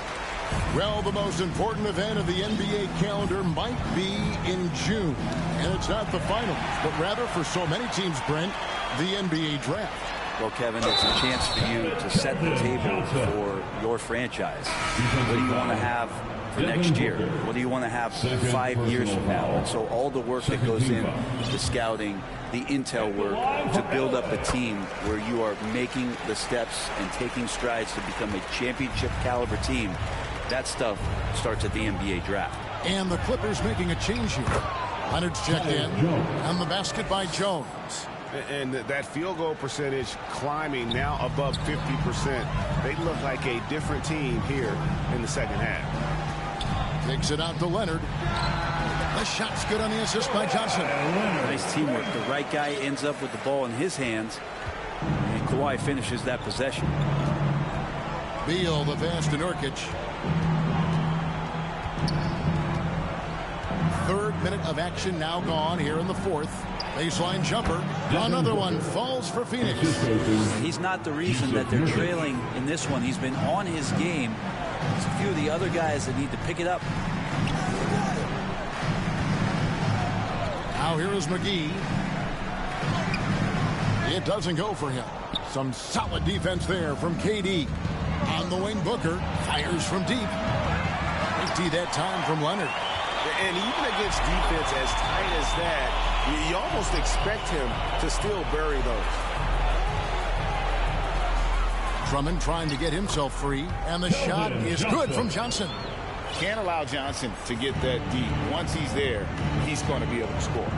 Well, the most important event of the NBA calendar might be in June. And it's not the finals, but rather for so many teams, Brent, the NBA draft. Well, Kevin, it's a chance for you to set the table for your franchise. What do you want to have for next year? What do you want to have 5 years from now? And so all the work that goes in the scouting, the intel work to build up a team where you are making the steps and taking strides to become a championship caliber team, that stuff starts at the NBA draft. And the Clippers making a change here. Leonard's checked in, and the basket by Jones. And that field goal percentage climbing now above 50%. They look like a different team here in the second half. Takes it out to Leonard. The shot's good on the assist by Johnson. Nice teamwork. The right guy ends up with the ball in his hands, and Kawhi finishes that possession. Beal, the pass to Nurkic. 3rd minute of action now gone here in the 4th. Baseline jumper. Another one falls for Phoenix. He's not the reason that they're trailing in this one. He's been on his game. There's a few of the other guys that need to pick it up. Now here is McGee. It doesn't go for him. Some solid defense there from KD. On the wing, Booker fires from deep. Empty that time from Leonard. And even against defense as tight as that, you almost expect him to still bury those. Drummond trying to get himself free, and the shot is good from Johnson. Can't allow Johnson to get that deep. Once he's there, he's going to be able to score.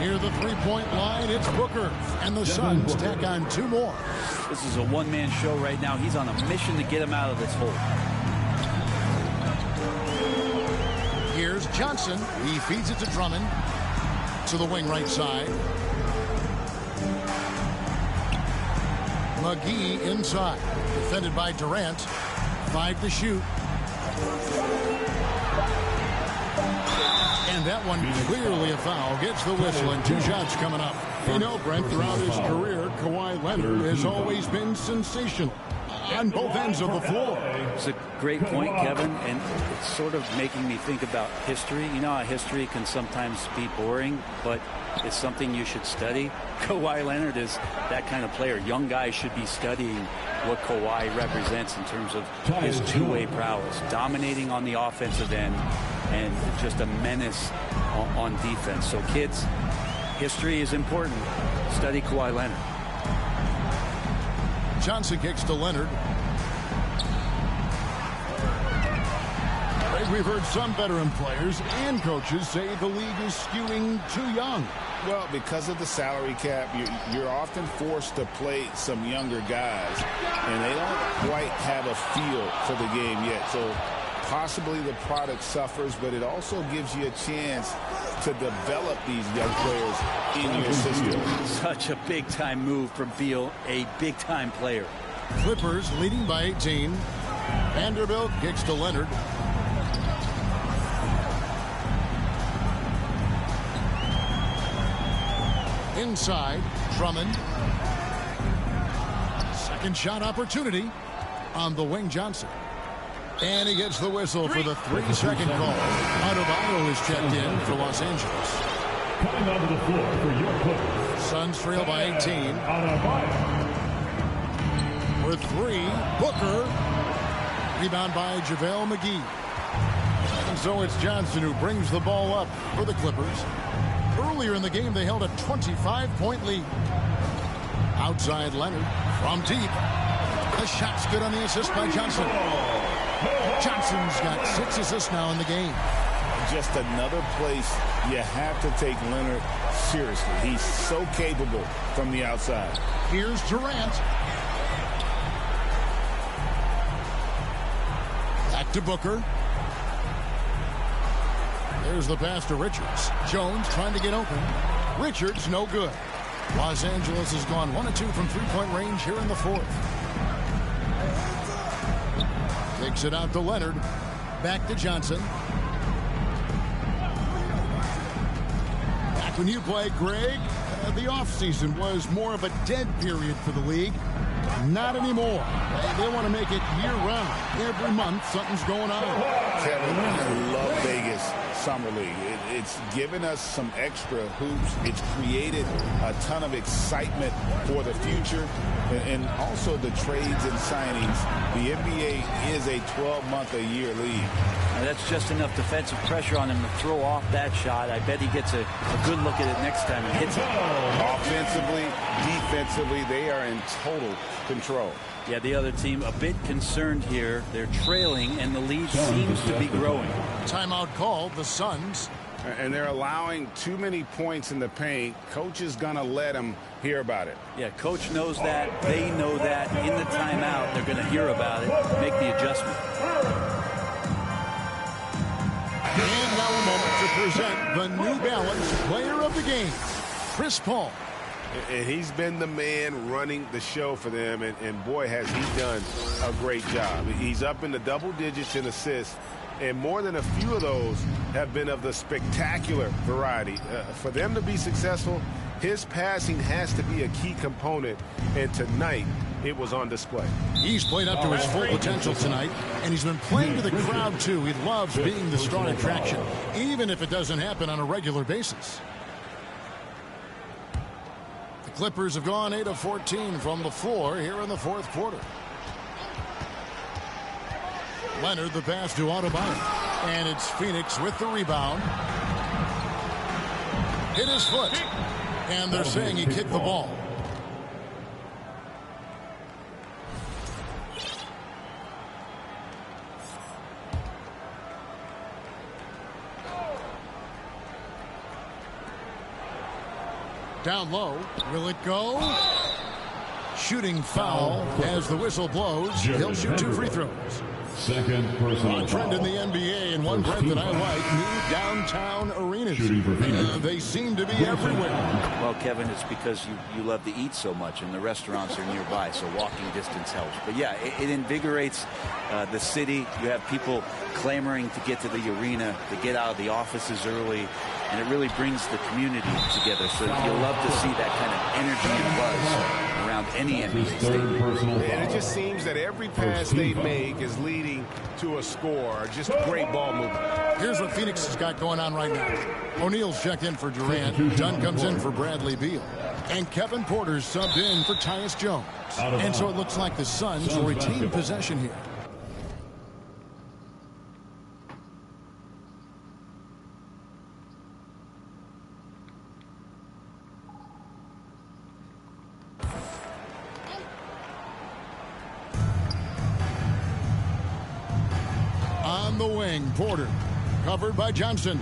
Near the 3-point line, it's Booker, and the Suns tack on 2 more. This is a one-man show right now. He's on a mission to get him out of this hole. Here's Johnson. He feeds it to Drummond. To the wing right side. McGee inside. Defended by Durant. 5 to shoot. And that one clearly a foul. Gets the whistle, and 2 shots coming up. You know, Brent, throughout his career, Kawhi Leonard has always been sensational on both ends of the floor. It's a great point, Kevin, and it's sort of making me think about history. You know how history can sometimes be boring, but it's something you should study. Kawhi Leonard is that kind of player. Young guys should be studying what Kawhi represents in terms of his two-way prowess, dominating on the offensive end, and just a menace on defense. So, kids, history is important. Study Kawhi Leonard. Johnson kicks to Leonard. Greg, we've heard some veteran players and coaches say the league is skewing too young. Well, because of the salary cap, you're often forced to play some younger guys, and they don't quite have a feel for the game yet. So possibly the product suffers, but it also gives you a chance to develop these young players in your system. Such a big-time move from Beal, a big-time player. Clippers leading by 18. Vanderbilt kicks to Leonard. Inside, Drummond. Second shot opportunity on the wing, Johnson. And he gets the whistle for the 3-second call. Adebayo is checked in for Los Angeles. Coming onto the floor for your Clippers. Suns trail by 18. For 3, Booker. Rebound by JaVale McGee. And so it's Johnson who brings the ball up for the Clippers. Earlier in the game, they held a 25-point lead. Outside Leonard from deep. The shot's good on the assist by Johnson. Johnson's got 6 assists now in the game. Just another place you have to take Leonard seriously. He's so capable from the outside. Here's Durant. Back to Booker. There's the pass to Richards. Jones trying to get open. Richards no good. Los Angeles has gone 1 of 2 from three-point range here in the fourth. Takes it out to Leonard. Back to Johnson. Back when you played, Greg, the offseason was more of a dead period for the league. Not anymore. They want to make it year-round. Every month, something's going on. Kevin, I love Vegas Summer League. It's given us some extra hoops. It's created a ton of excitement for the future. And also the trades and signings. The NBA is a 12-month-a-year league. Now that's just enough defensive pressure on him to throw off that shot. I bet he gets a good look at it next time and hits it. Offensively, defensively, they are in total control. Yeah, the other team a bit concerned here. They're trailing, and the lead seems to be growing. Timeout called, the Suns. And they're allowing too many points in the paint. Coach is going to let them hear about it. Yeah, coach knows that. They know that. In the timeout, they're going to hear about it, make the adjustment. And now a moment to present the New Balance Player of the Game, Chris Paul. And he's been the man running the show for them, and boy, has he done a great job. He's up in the double digits in assists, and more than a few of those have been of the spectacular variety. For them to be successful, his passing has to be a key component, and tonight it was on display. He's played up to his full potential tonight, and he's been playing to the crowd, too. He loves being the star attraction, even if it doesn't happen on a regular basis. The Clippers have gone 8 of 14 from the floor here in the fourth quarter. Leonard the pass to Adebayo. And it's Phoenix with the rebound. Hit his foot. And they're saying he kicked the ball. Down low. Will it go? Shooting foul as the whistle blows. He'll shoot 2 free throws. Second personal A trend in the NBA, and one trend that I like, new downtown arenas. They seem to be everywhere. Well, Kevin, it's because you love to eat so much, and the restaurants are nearby, so walking distance helps. But yeah, it invigorates the city. You have people clamoring to get to the arena, to get out of the offices early, and it really brings the community together. So you'll love to see that kind of energy and buzz around any NBA stadium. And it just seems that every pass they make is leading to a score. Just great ball movement. Here's what Phoenix has got going on right now. O'Neal's checked in for Durant. Dunn comes in for Bradley Beal. And Kevin Porter's subbed in for Tyus Jones. And so it looks like the Suns will retain possession here. On the wing, Porter. Covered by Johnson.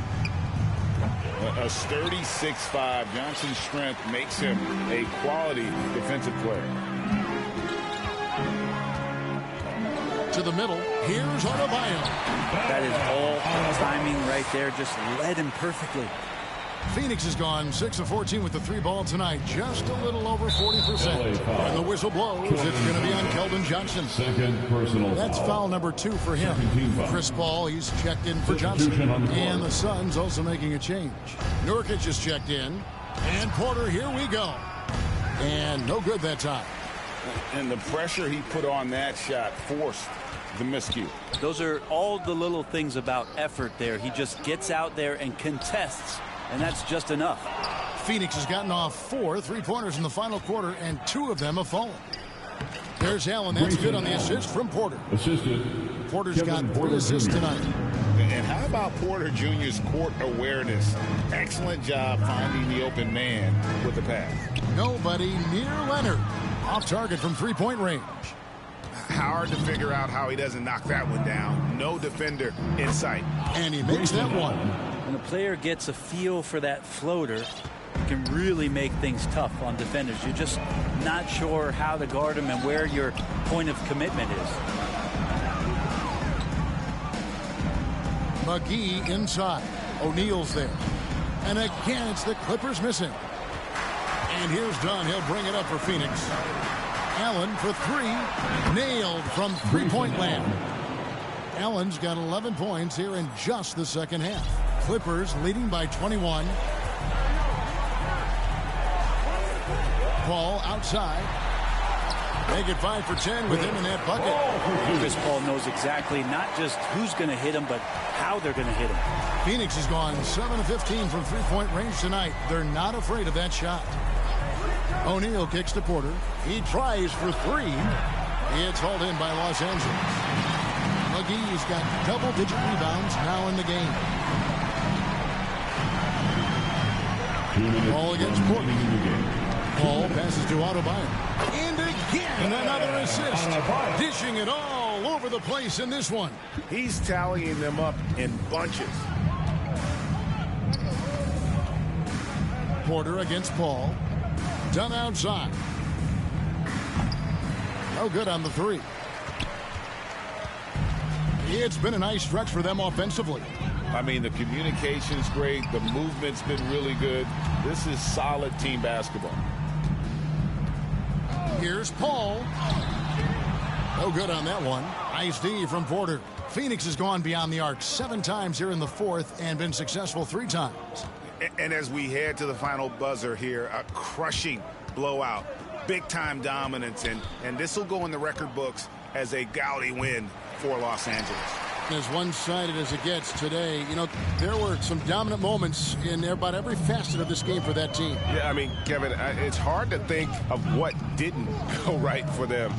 A sturdy 6'5". Johnson's strength makes him a quality defensive player. To the middle. Here's Adebayo. That is all timing right there. Just led him perfectly. Phoenix has gone 6 of 14 with the 3-ball tonight. Just a little over 40%. And the whistle blows. It's going to be on Keldon Johnson. Second personal That's foul number 2 for him. Chris Paul, he's checked in for Johnson. And the Suns also making a change. Nurkic is checked in. And Porter, here we go. And no good that time. And the pressure he put on that shot forced the miscue. Those are all the little things about effort there. He just gets out there and contests, and that's just enough. Phoenix has gotten off 4 3-pointers in the final quarter, and 2 of them have fallen. There's Allen. That's good on the assist from Porter. Assisted. Porter's got 3 assists tonight. And how about Porter Jr.'s court awareness? Excellent job finding the open man with the pass. Nobody near Leonard. Off target from 3-point range. Hard to figure out how he doesn't knock that one down. No defender in sight. And he makes that one. When a player gets a feel for that floater, it can really make things tough on defenders. You're just not sure how to guard him and where your point of commitment is. McGee inside. O'Neal's there. And again, it's the Clippers missing. And here's Dunn. He'll bring it up for Phoenix. Allen for 3. Nailed from 3-point land. Allen's got 11 points here in just the second half. Clippers leading by 21. Paul outside. Make it 5 for 10 with him in that bucket. Chris Paul knows exactly not just who's going to hit him, but how they're going to hit him. Phoenix has gone 7 of 15 from 3-point range tonight. They're not afraid of that shot. O'Neal kicks to Porter. He tries for 3. It's hauled in by Los Angeles. McGee's got double-digit rebounds now in the game. Ball against Porter. Paul passes to Adebayo. And again, another assist. Dishing it all over the place in this one. He's tallying them up in bunches. Porter against Paul. Done outside. No good on the 3. It's been a nice stretch for them offensively. I mean, the communication's great. The movement's been really good. This is solid team basketball. Here's Paul. No good on that one. Nice D from Porter. Phoenix has gone beyond the arc 7 times here in the 4th and been successful 3 times. And as we head to the final buzzer here, a crushing blowout, big-time dominance, and this will go in the record books as a gaudy win for Los Angeles. As one-sided as it gets today, you know, there were some dominant moments in about every facet of this game for that team. Yeah, I mean, Kevin, it's hard to think of what didn't go right for them.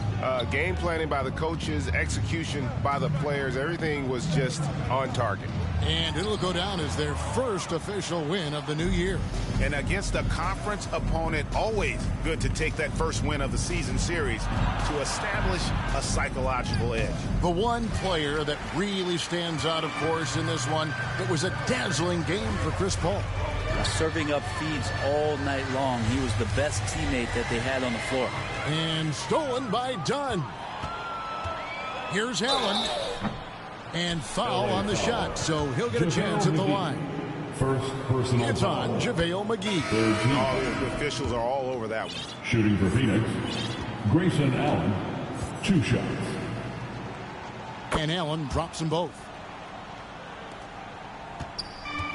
Game planning by the coaches, execution by the players, everything was just on target. And it'll go down as their first official win of the new year. And against a conference opponent, always good to take that first win of the season series to establish a psychological edge. The one player that really stands out, of course, in this one, it was a dazzling game for Chris Paul. Serving up feeds all night long. He was the best teammate that they had on the floor. And stolen by Dunn. Here's Allen. And foul on the shot, so he'll get a chance at the line. First personal it's on JaVale McGee. The officials are all over that one. Shooting for Phoenix, Grayson Allen, 2 shots. And Allen drops them both.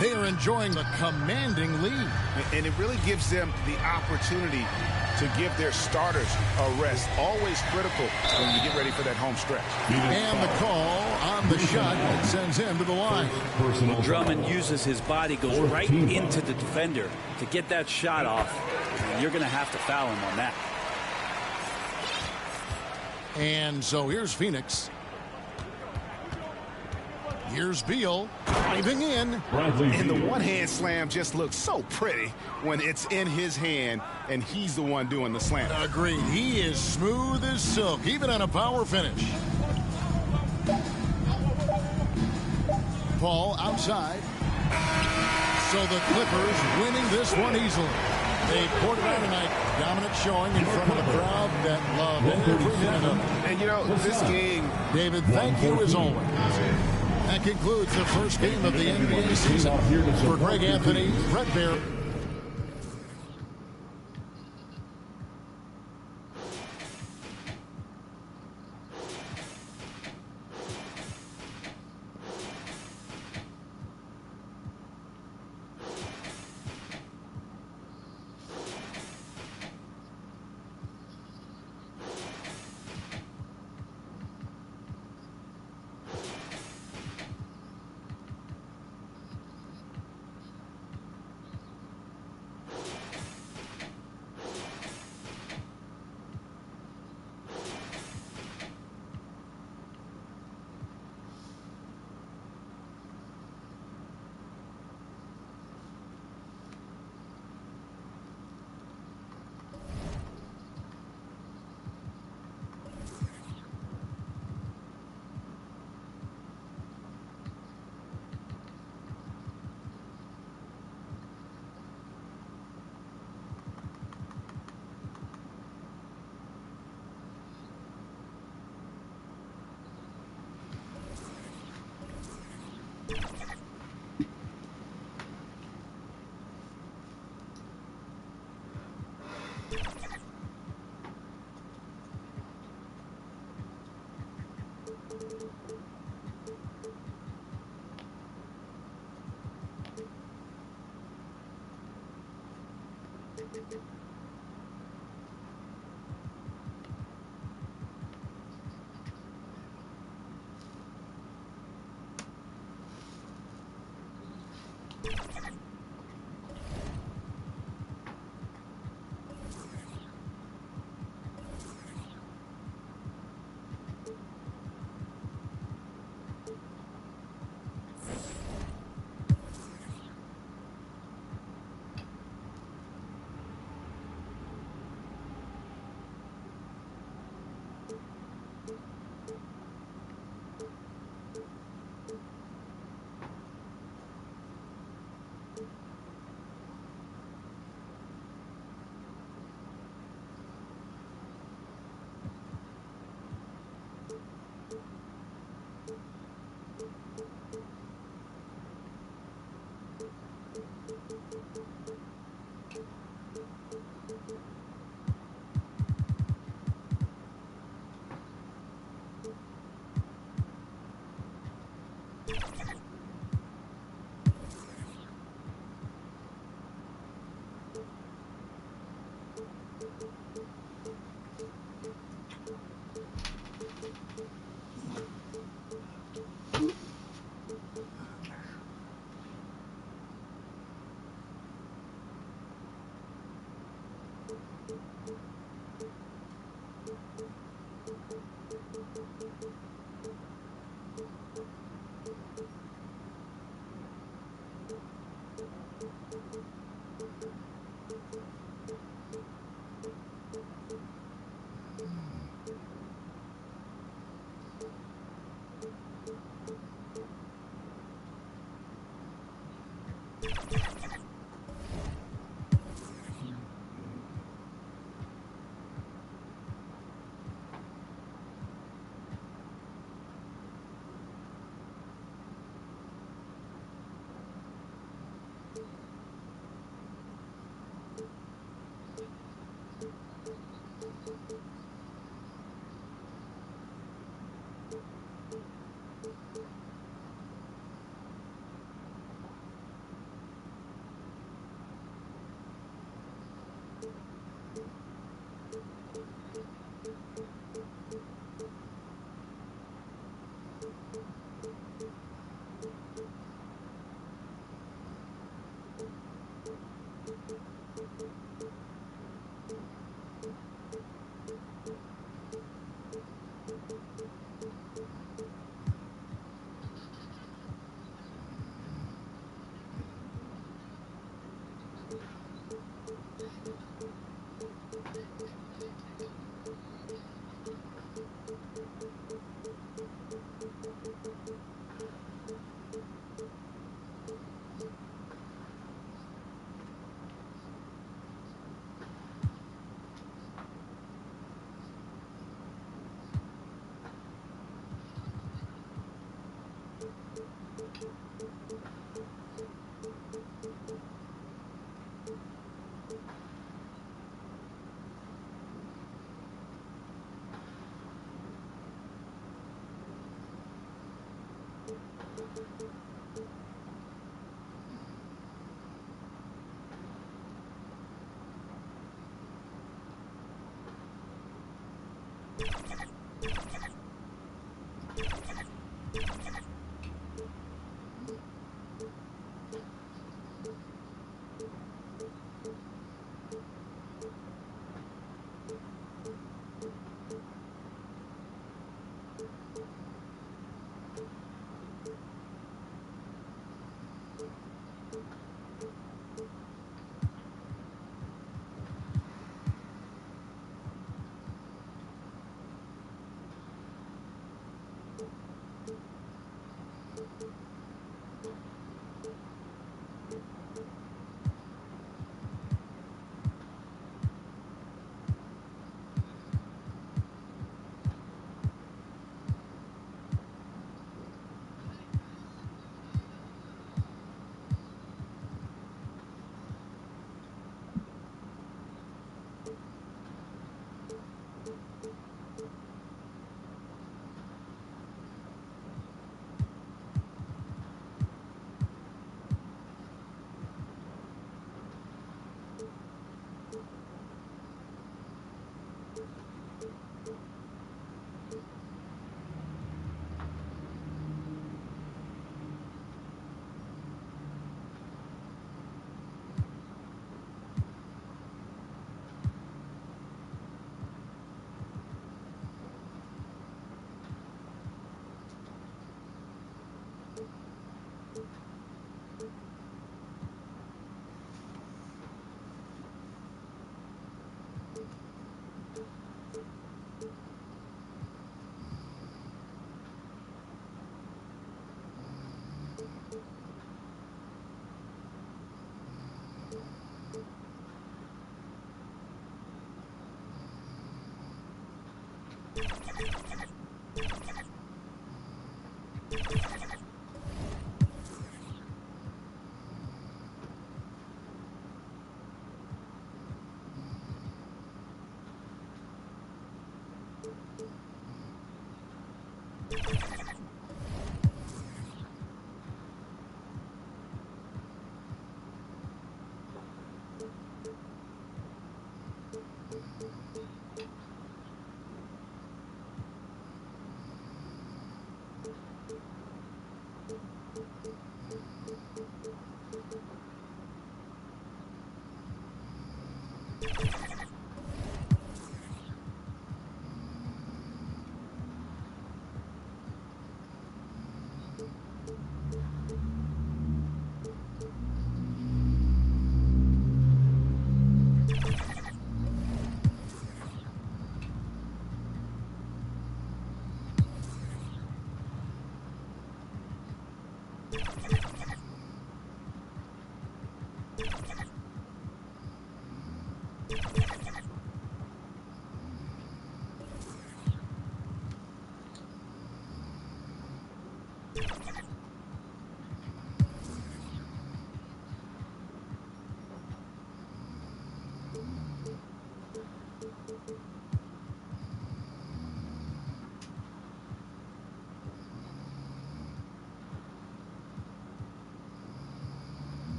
They are enjoying the commanding lead. And it really gives them the opportunity to give their starters a rest. Always critical when you get ready for that home stretch. And the call on the shot that sends him to the line. Drummond uses his body, goes right into the defender to get that shot off. And you're going to have to foul him on that. And so here's Phoenix. Here's Beal driving in. And the one-hand slam just looks so pretty when it's in his hand and he's the one doing the slam. Agreed. He is smooth as silk, even on a power finish. Paul outside. So the Clippers winning this one easily. They poured it out tonight. Dominant showing in front of a crowd that loved every minute of it. And, you know, this game... David, thank you as always. That concludes the first game of the NBA season. For Greg Anthony, Brett Baer.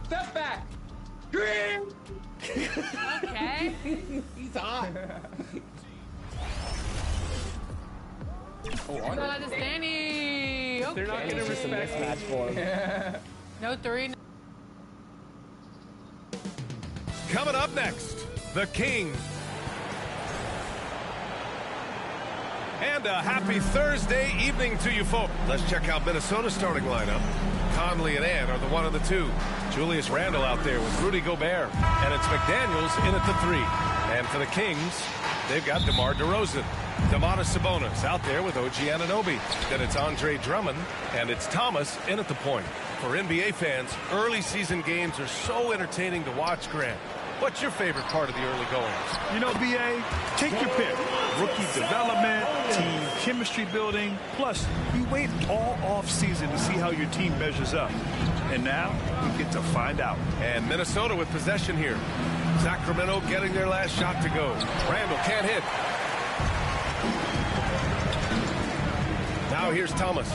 Step back. Green. Okay. He's hot. Oh, God, it's Danny. Okay. They're not going to respect match for him. No three. Coming up next, the King. And a happy Thursday evening to you folks. Let's check out Minnesota's starting lineup. Conley and Ann are the 1 and the 2. Julius Randle out there with Rudy Gobert. And it's McDaniels in at the 3. And for the Kings, they've got DeMar DeRozan. Domantas Sabonis out there with OG Anunoby. Then it's Andre Drummond, and it's Thomas in at the point. For NBA fans, early season games are so entertaining to watch, Grant. What's your favorite part of the early goings? You know, BA, take your pick. Rookie development, team chemistry building. Plus, you wait all off season to see how your team measures up. And now, we get to find out. And Minnesota with possession here. Sacramento getting their last shot to go. Randle can't hit. Now here's Thomas.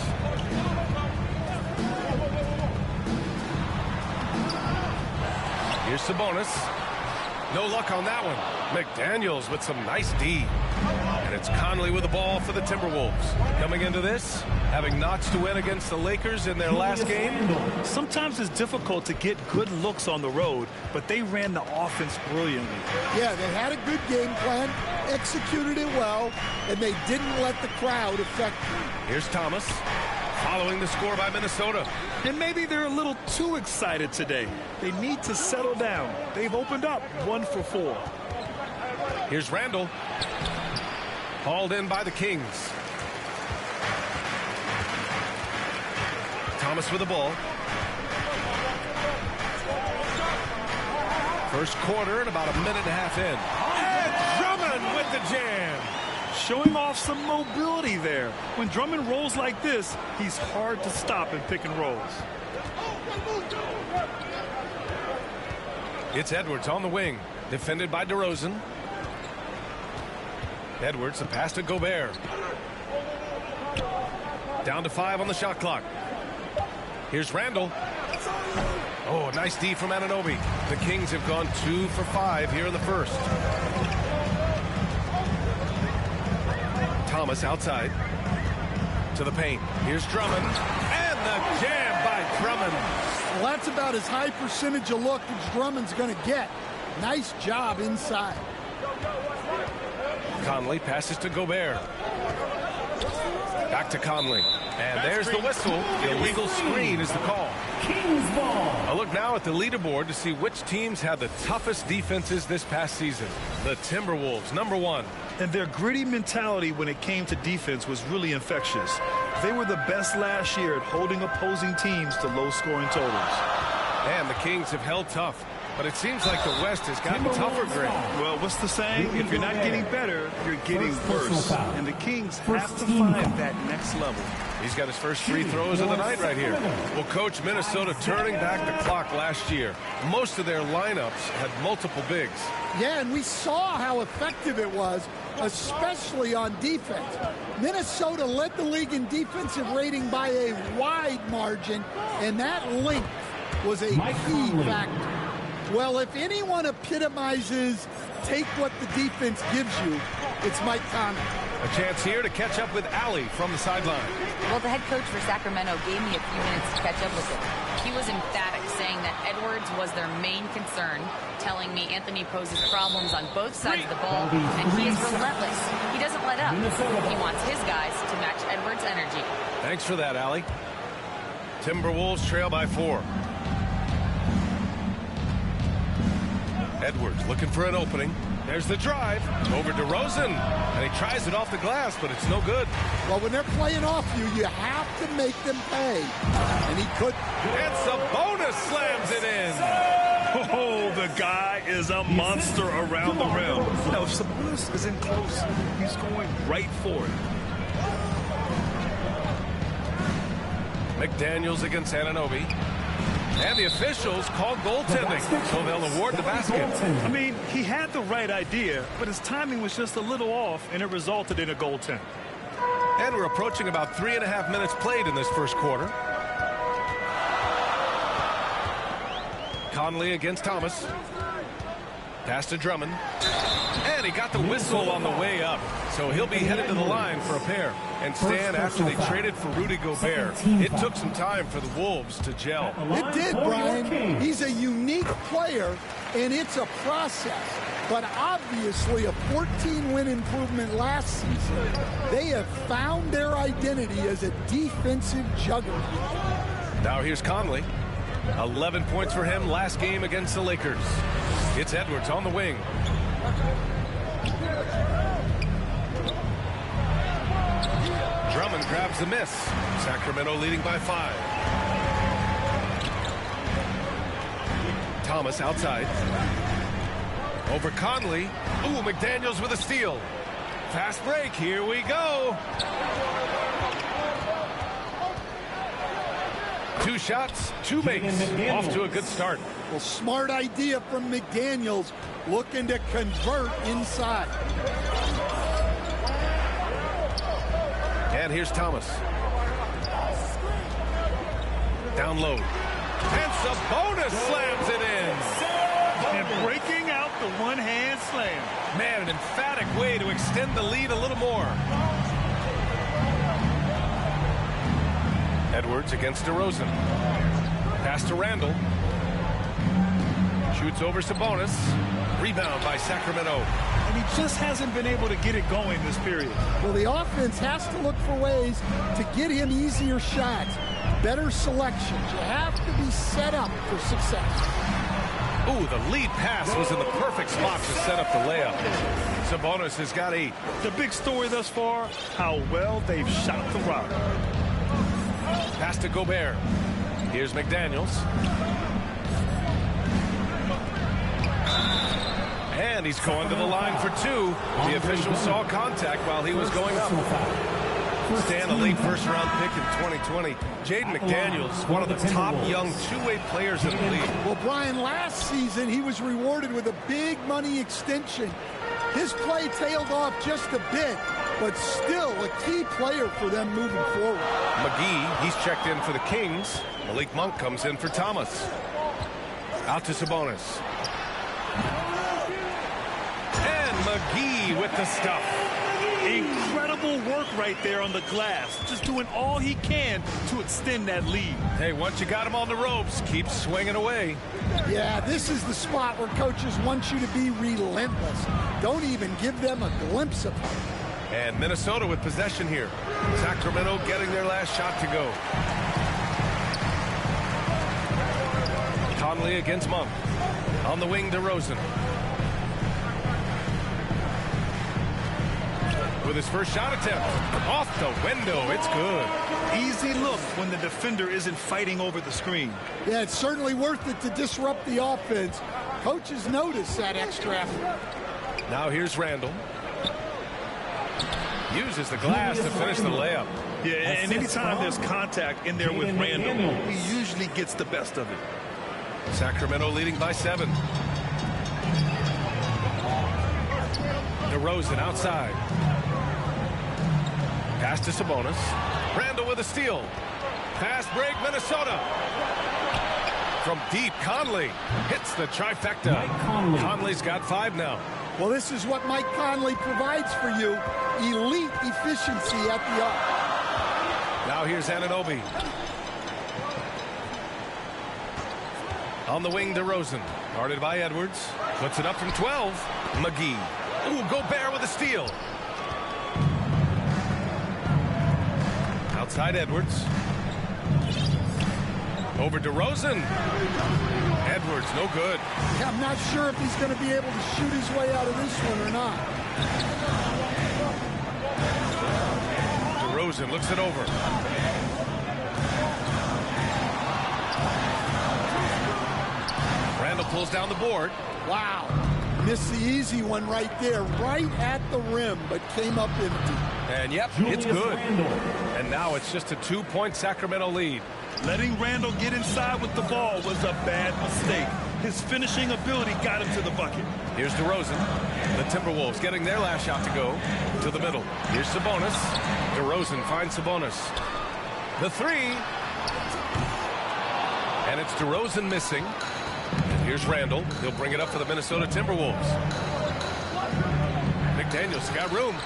Here's Sabonis. No luck on that one. McDaniels with some nice D. And it's Conley with the ball for the Timberwolves. Coming into this, having knots to win against the Lakers in their last game. Sometimes it's difficult to get good looks on the road, but they ran the offense brilliantly. Yeah, they had a good game plan, executed it well, and they didn't let the crowd affect them. Here's Thomas, following the score by Minnesota. And maybe they're a little too excited today. They need to settle down. They've opened up 1 for 4. Here's Randle. Hauled in by the Kings. Thomas with the ball. First quarter and about a minute and a half in. And Drummond with the jam. Showing off some mobility there. When Drummond rolls like this, he's hard to stop in pick and rolls. It's Edwards on the wing, defended by DeRozan. Edwards, a pass to Gobert. Down to 5 on the shot clock. Here's Randle. Oh, nice D from Anunoby. The Kings have gone 2 for 5 here in the first. Thomas outside to the paint. Here's Drummond. And the jam by Drummond. Well, that's about as high percentage of look as Drummond's going to get. Nice job inside. Conley passes to Gobert. Back to Conley. And there's the whistle. Illegal screen is the call. Kings ball. A look now at the leaderboard to see which teams had the toughest defenses this past season. The Timberwolves, number 1. And their gritty mentality when it came to defense was really infectious. They were the best last year at holding opposing teams to low-scoring totals. And the Kings have held tough. But it seems like the West has gotten tougher, Grant. Well, what's the saying? If you're not getting better, you're getting worse. And the Kings have to find that next level. He's got his first free throws of the night right here. Well, Coach, Minnesota turning back the clock last year. Most of their lineups had multiple bigs. Yeah, and we saw how effective it was, especially on defense. Minnesota led the league in defensive rating by a wide margin, and that length was a key factor. Well, if anyone epitomizes take what the defense gives you, it's Mike Conley. A chance here to catch up with Allie from the sideline. Well, the head coach for Sacramento gave me a few minutes to catch up with him. He was emphatic, saying that Edwards was their main concern, telling me Anthony poses problems on both sides of the ball, and he is relentless. He doesn't let up. He wants his guys to match Edwards' energy. Thanks for that, Allie. Timberwolves trail by 4. Edwards looking for an opening. There's the drive over DeRozan, and he tries it off the glass, but it's no good. Well, when they're playing off you, you have to make them pay, and he could. And Sabonis slams it in. Oh, the guy is a monster around the rim. Now, if Sabonis is in close, he's going right for it. McDaniels against Anunoby. And the officials call goaltending, so they'll award the basket. I mean, he had the right idea, but his timing was just a little off, and it resulted in a goaltend. And we're approaching about 3.5 minutes played in this first quarter. Conley against Thomas. Pass to Drummond. And he got the whistle on the way up, so he'll be headed to the line for a pair. And Stan, after they traded for Rudy Gobert, it took some time for the Wolves to gel. It did, Brian. He's a unique player, and it's a process. But obviously a 14-win improvement last season. They have found their identity as a defensive juggernaut. Now here's Conley. 11 points for him last game against the Lakers. It's Edwards on the wing. Drummond grabs the miss. Sacramento leading by 5. Thomas outside. Over Conley. Ooh, McDaniels with a steal. Fast break. Here we go. 2 shots, 2 makes. Off to a good start. Well, smart idea from McDaniels, looking to convert inside. And here's Thomas. Down low. And Sabonis slams it in. And breaking out the one-hand slam. Man, an emphatic way to extend the lead a little more. Edwards against DeRozan. Pass to Randall. Shoots over Sabonis. Rebound by Sacramento. And he just hasn't been able to get it going this period. Well, the offense has to look for ways to get him easier shots, better selections. You have to be set up for success. Ooh, the lead pass was in the perfect spot to set up the layup. Sabonis has got 8. The big story thus far, how well they've shot the rock. Pass to Gobert. Here's McDaniels. And he's going to the line for 2. The official saw contact while he was going up. Stan, a late first-round pick in 2020. Jaden McDaniels, one of the top young two-way players in the league. Well, Brian, last season he was rewarded with a big money extension. His play tailed off just a bit, but still a key player for them moving forward. McGee, he's checked in for the Kings. Malik Monk comes in for Thomas. Out to Sabonis. And McGee with the stuff. Incredible work right there on the glass. Just doing all he can to extend that lead. Hey, once you got him on the ropes, keep swinging away. Yeah, this is the spot where coaches want you to be relentless. Don't even give them a glimpse of it. And Minnesota with possession here. Sacramento getting their last shot to go. Conley against Monk. On the wing, DeRozan. With his first shot attempt. Off the window. It's good. Easy look when the defender isn't fighting over the screen. Yeah, it's certainly worth it to disrupt the offense. Coaches notice that extra effort. Now here's Randall. Uses the glass to finish the layup. Yeah, and anytime there's contact in there with Randall, he usually gets the best of it. Sacramento leading by 7. DeRozan outside. Pass to Sabonis. Randall with a steal. Fast break, Minnesota. From deep, Conley hits the trifecta. Conley's got 5 now. Well, this is what Mike Conley provides for you. Elite efficiency at the arc. Now here's Anunoby. On the wing, DeRozan. Guarded by Edwards. Puts it up from 12. McGee. Ooh, Gobert with a steal. Outside Edwards. Over DeRozan. Edwards, no good. Yeah, I'm not sure if he's going to be able to shoot his way out of this one or not. DeRozan looks it over. Randall pulls down the board. Wow. Missed the easy one right there, right at the rim, but came up empty. And yep, it's good. And now it's just a 2-point Sacramento lead. Letting Randall get inside with the ball was a bad mistake. His finishing ability got him to the bucket. Here's DeRozan. The Timberwolves getting their last shot to go to the middle. Here's Sabonis. DeRozan finds Sabonis. The 3. And it's DeRozan missing. And here's Randall. He'll bring it up for the Minnesota Timberwolves. McDaniel's got room.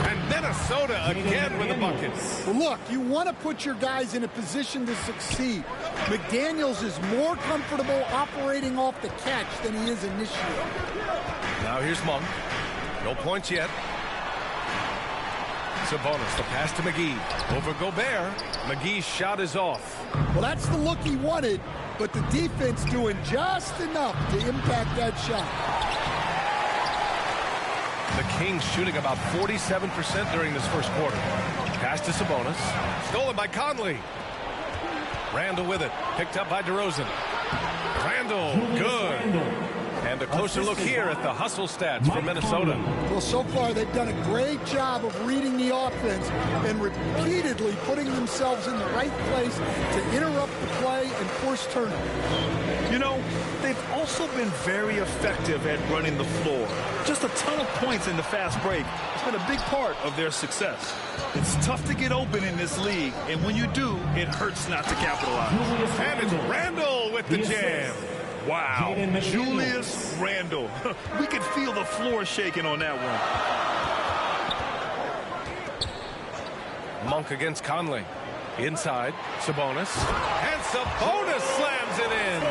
And Minnesota again with a bucket. Well, look, you want to put your guys in a position to succeed. McDaniels is more comfortable operating off the catch than he is initiating. Now here's Monk. No points yet. Sabonis, the pass to McGee. Over Gobert. McGee's shot is off. Well, that's the look he wanted, but the defense doing just enough to impact that shot. The Kings shooting about 47% during this first quarter. Pass to Sabonis. Stolen by Conley. Randall with it. Picked up by DeRozan. Randall, good. And a closer look here at the hustle stats for Minnesota. Well, so far they've done a great job of reading the offense and repeatedly putting themselves in the right place to interrupt the play and force turnovers. You know, they've also been very effective at running the floor. Just a ton of points in the fast break has been a big part of their success. It's tough to get open in this league, and when you do, it hurts not to capitalize. And it's Randall with the jam. Wow, Julius Randle. We could feel the floor shaking on that one. Monk against Conley. Inside, Sabonis. And Sabonis slams it in.